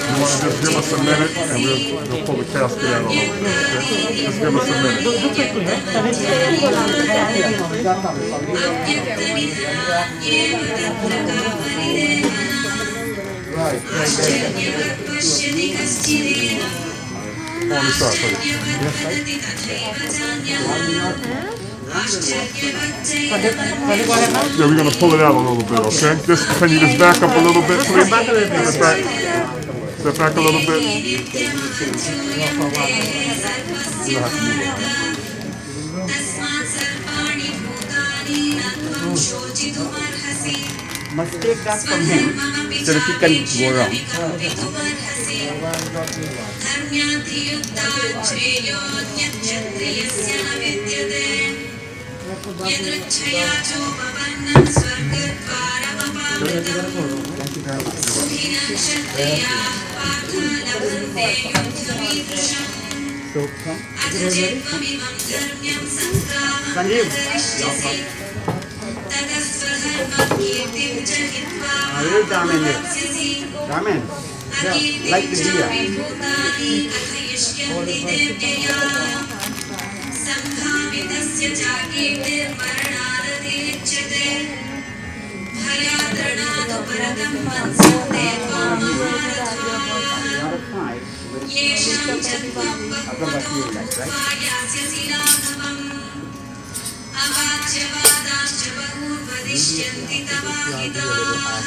You want to just give us a minute and we'll pull the casket out a little bit. Just give us a minute. On the side, please. Yeah, we're going to pull it out a little bit, okay? Just, can you just back up a little bit, please? Step back a little bit. Must take that from him so that he can go around. So from Sanjeev. Ramen. Yeah, like the deer. अवाच्यवादाश्च बहून्वदिष्यन्ति तवाहिताः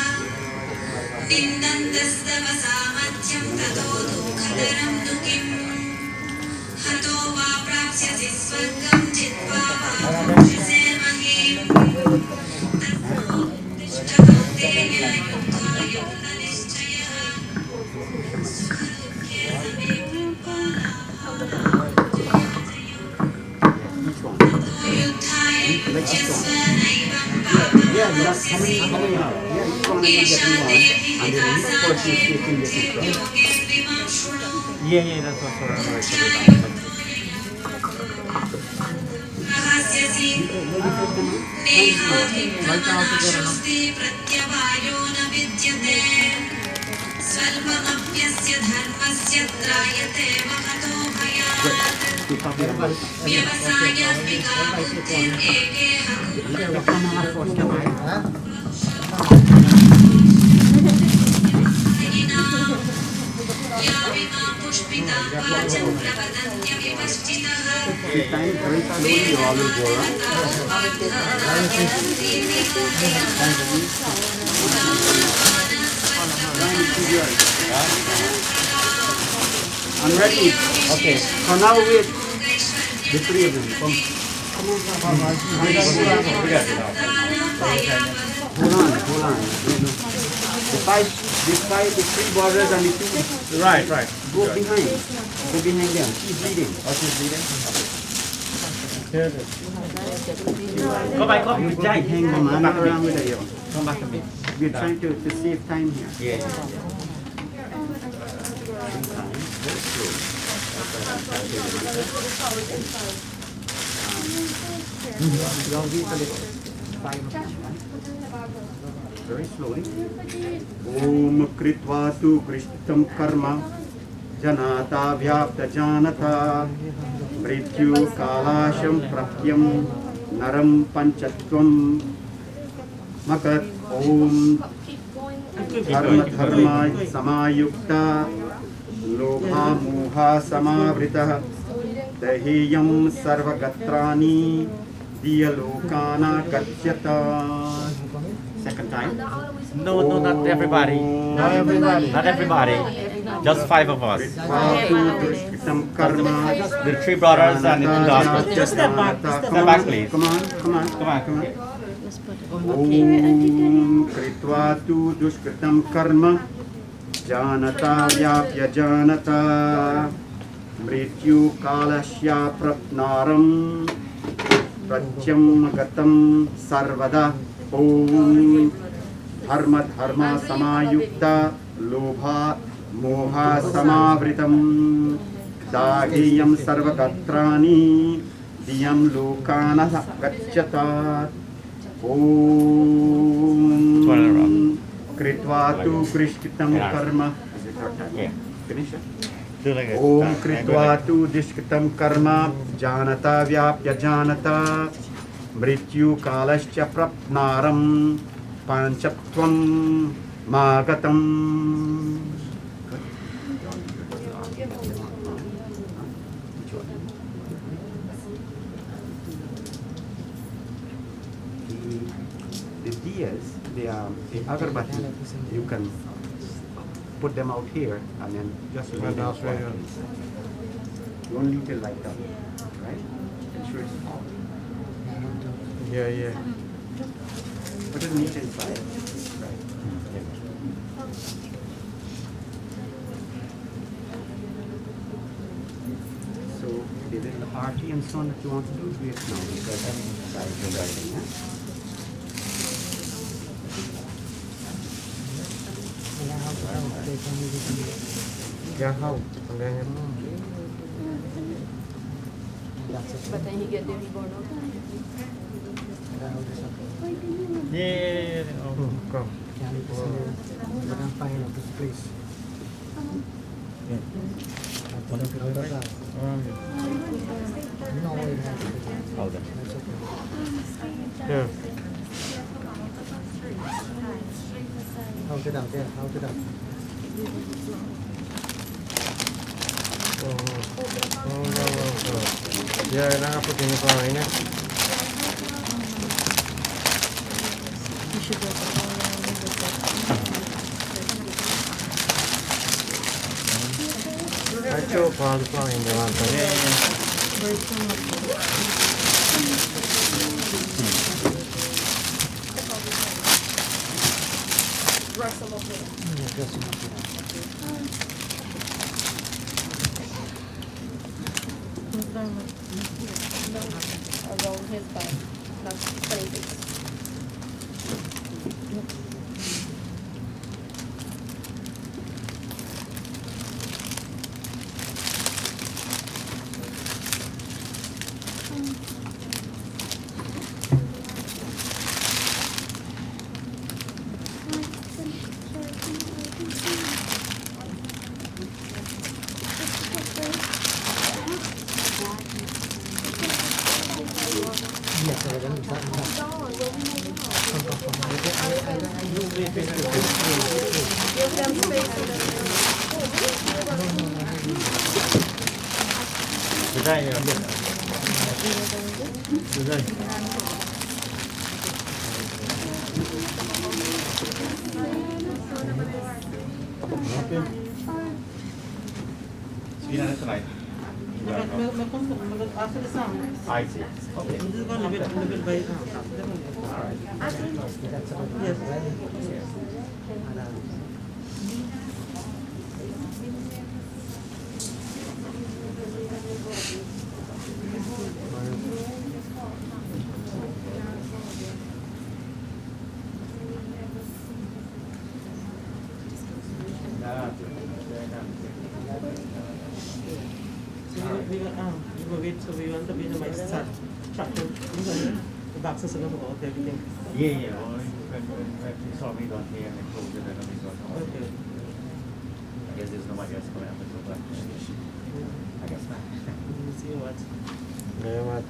निन्दन्तस्तव सामर्थ्यं ततो दुःखतरं नु किम् हतो वा प्राप्स्यसि स्वर्गं जित्वा वा भुञ्जसे महीम् तिष्ठकौन्तेय युद्धाय कृतनिश्चयः सुखदुःखे समे कृत्वा Yeah, that's coming out. Yeah, each one of them Yeah, that's what for कल्पमप्यस्य धर्मस्य त्रायते महतो भयात् व्यवसायात्मिका बुद्धिरेकेह या विमा पुष्पिता वाचं प्रवदन्त्यविपश्चितः I'm ready. Okay. So now with the three of them. Come on. Hold on. The three brothers and the two. Right. Go behind them. She's leading. Oh, she's leading? Go back. Hang on, man. Not around with you. Come back a bit. We're trying to save time here. Yeah. Very slow. Don't wait a little. 5 minutes. Very slowly. Om Kritva tu Krishtam Karma Janata Vyapta Janata Mrityu Kalasham Pratyam Naram Panchatvam Makat Om Dharma Samayukta Lobha Moha Samavrita Dahiyam Sarvagatrani Diyalokana Gachyata. Second time. No, not everybody. Not everybody. Just 5 of us. The 3 brothers and the 2 daughters. Just step back. Step back, please. Come on. Om Kritva tu dushkritam karma Janata vyapya janata Mrityu kalasya prapnaram Pratyam gatam sarvada Om Dharma samayukta Lobha moha samavritam Dahiyam sarvagatrani Diyam lokana gachyata Om Kritva tu Krishkitam karma. Finish it. Om Kritva tu Dishkitam karma Janata vyapya janata Mrityu kalasya prapnaram Panchatvam magatam. The diyas, the agarbatti, you can put them out here and then just lay them out. You only need to light them, right? Ensure it's on. Yeah. Put it neat inside. Right. So, the little arti and so on that you want to do, do it now because that's the writing, yeah? Yeah, how? But then he get there, he born out. Yeah. Come. Yeah. How to down there? How to down? No. Yeah, nakapagin ko ngayon eh. Acho, paano pa ang naman pa? Around his back, not crazy. Give them space so Sige na tonight. After the song. I see. Okay. This is going to be by Alright. Yes. We want to be the mic start tracking the boxes are going to go out everything. Yeah. Well, when we saw me down here and they closed it and then we got Okay. I guess there's nobody else coming up to go back. I guess not. See what? Very much.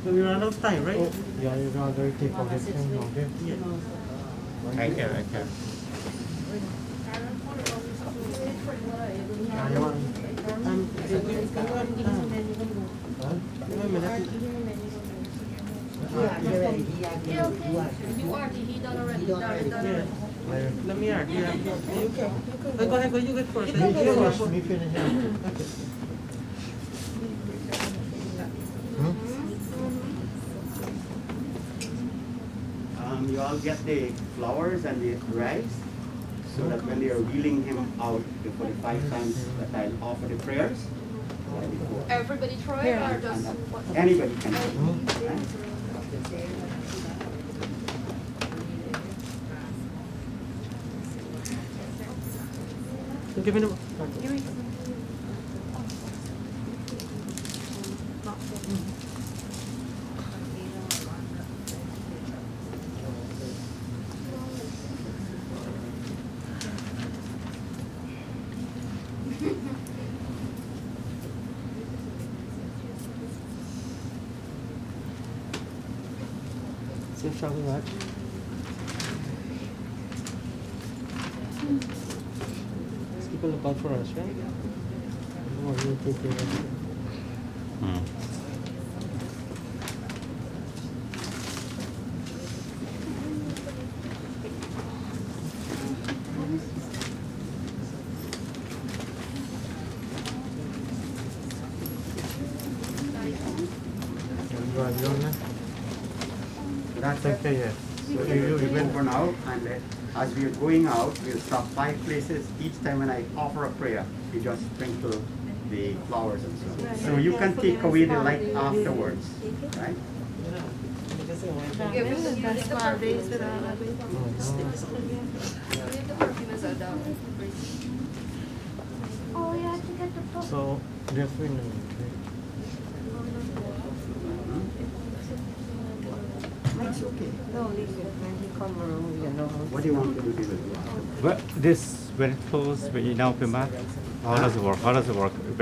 But we run out of time, right? Yeah, you're not going to take all this time, okay? Yeah. I care. Let me add. Go ahead, you get first. Let me finish it. You all get the flowers and the rags so that when they are wheeling him out the 45 times that I'll offer the prayers. everybody try or just what? Anybody can. Give me the. Safe travel back. Let's keep a lookout for us, right? Oh, you take care of it. That's okay, yes. So you went for now, and as we are going out, we'll stop 5 places. Each time when I offer a prayer, you just sprinkle the flowers and so on. So you can take away the light afterwards, right? Give us the perfume. The perfume is down. Oh, you have to get the book. So, different. It's okay. No, leave it. When he come around, you know. What do you want to do with it? Well, this, when it closes, when you now open back, how does it work? When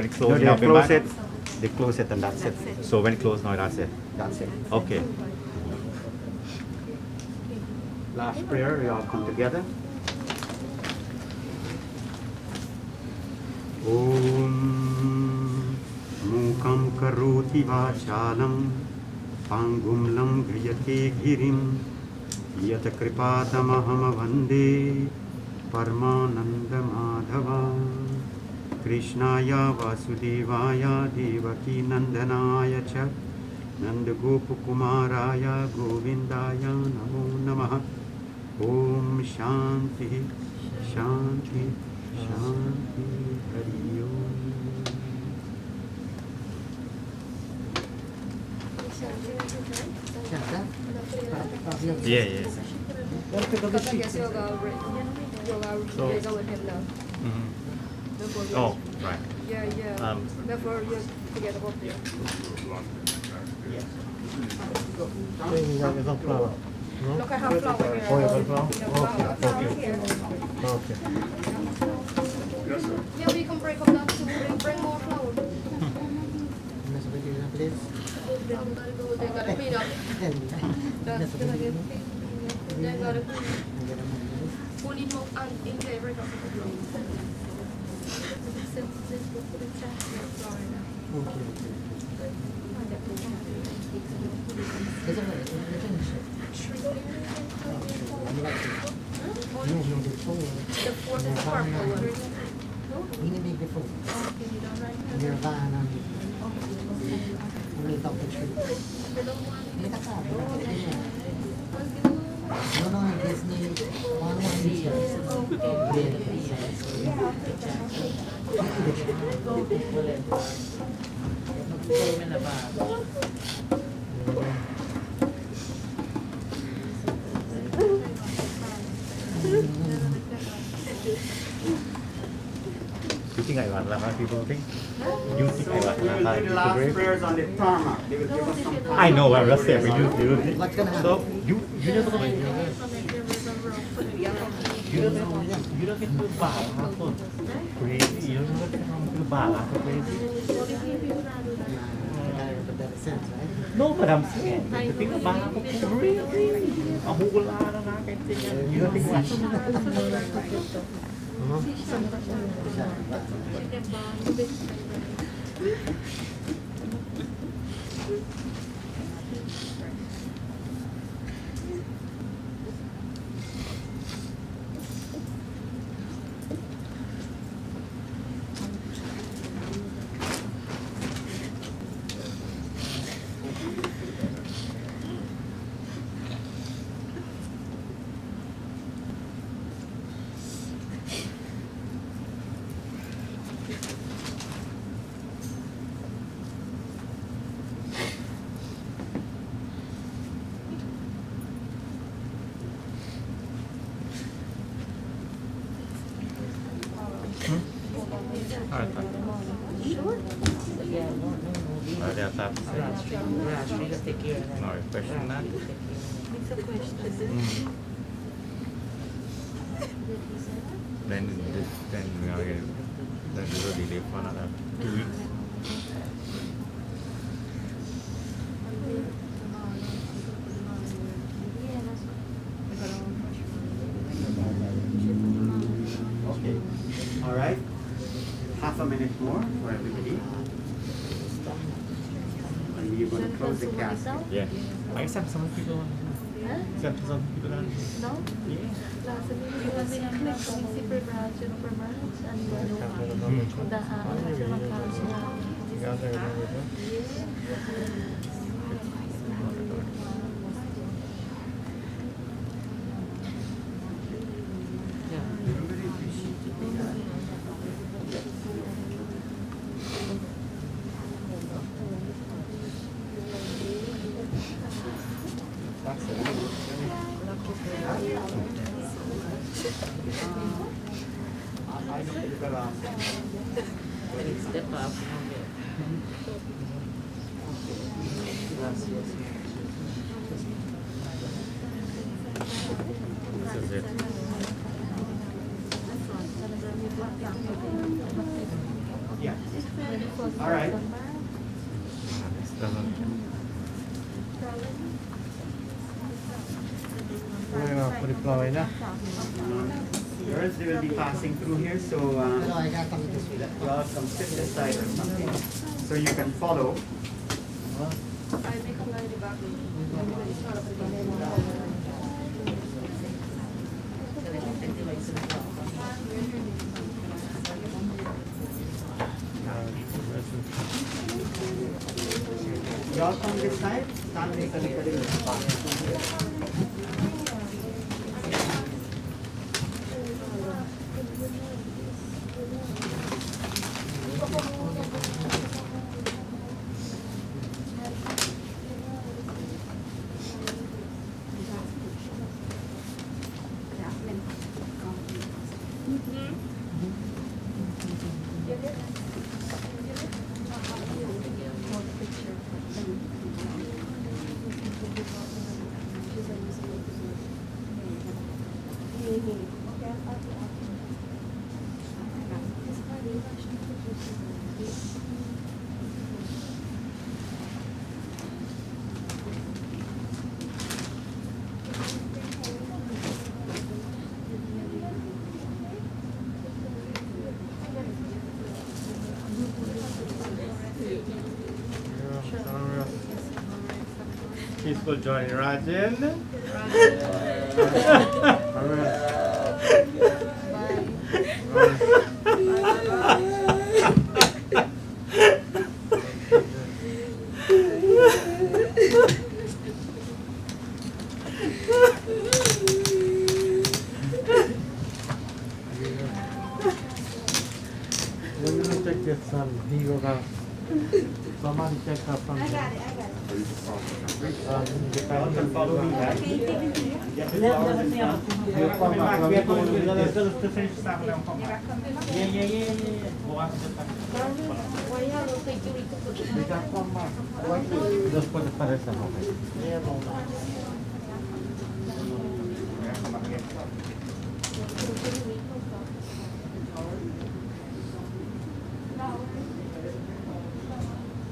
it No, closes, they you open close back? it. They close it and that's it. So when it closes, now that's it. That's it. Okay. Last prayer, we all come together. Om Mukam Karoti Vachalam Pangum Langriyate Girim Yata Kripatamaham Vande Paramananda Madhava Krishnaya Vasudevaya Devaki Nandanaya Cha Nanda Gopakumaraya Govindaya Namo Namaha Om Shanti Shanti Shanti Hari Om. Yeah. Because I guess you'll go liaison with him now. Before you- Oh, right. Yeah. Before you forget about it. There's a flower. No? Look, I have flower here. Oh, you got flower? Yeah, Okay. Yeah, we can break up that too. Bring more flour. Please. They gotta clean up. That's gonna get. They gotta clean up. Nirvana. Only top the tree. No, no, Disney. One You think I want Lama? People think? You think I want Lama? The last prayers on the tarmac. They will give us some time. I know, I'm just saying, but you think? What's gonna happen? So, you never know. You don't get to bar after crazy. You don't get to bar after crazy. No, but I'm saying, the thing about really, a whole lot of marketing. You don't think what? Ada apa? No question na. Then we will delay for another 2 weeks. Okay. All right. Half a minute more for everybody. And we're going to close the casket. Yeah. I accept some people. Accept some people. No? Yeah. Step up. This is it. Yeah. All right. This doesn't. Girls, they will be passing through here, so you all come sit this side or something, so you can follow. You all come this side, stand next to the Go join Rajan. When you check your son, he will have someone check her from I got it. you can follow me back. Okay, We'll come back. We are going to finish stuff now. Yeah. Go on. We can come back. Just put the parents on.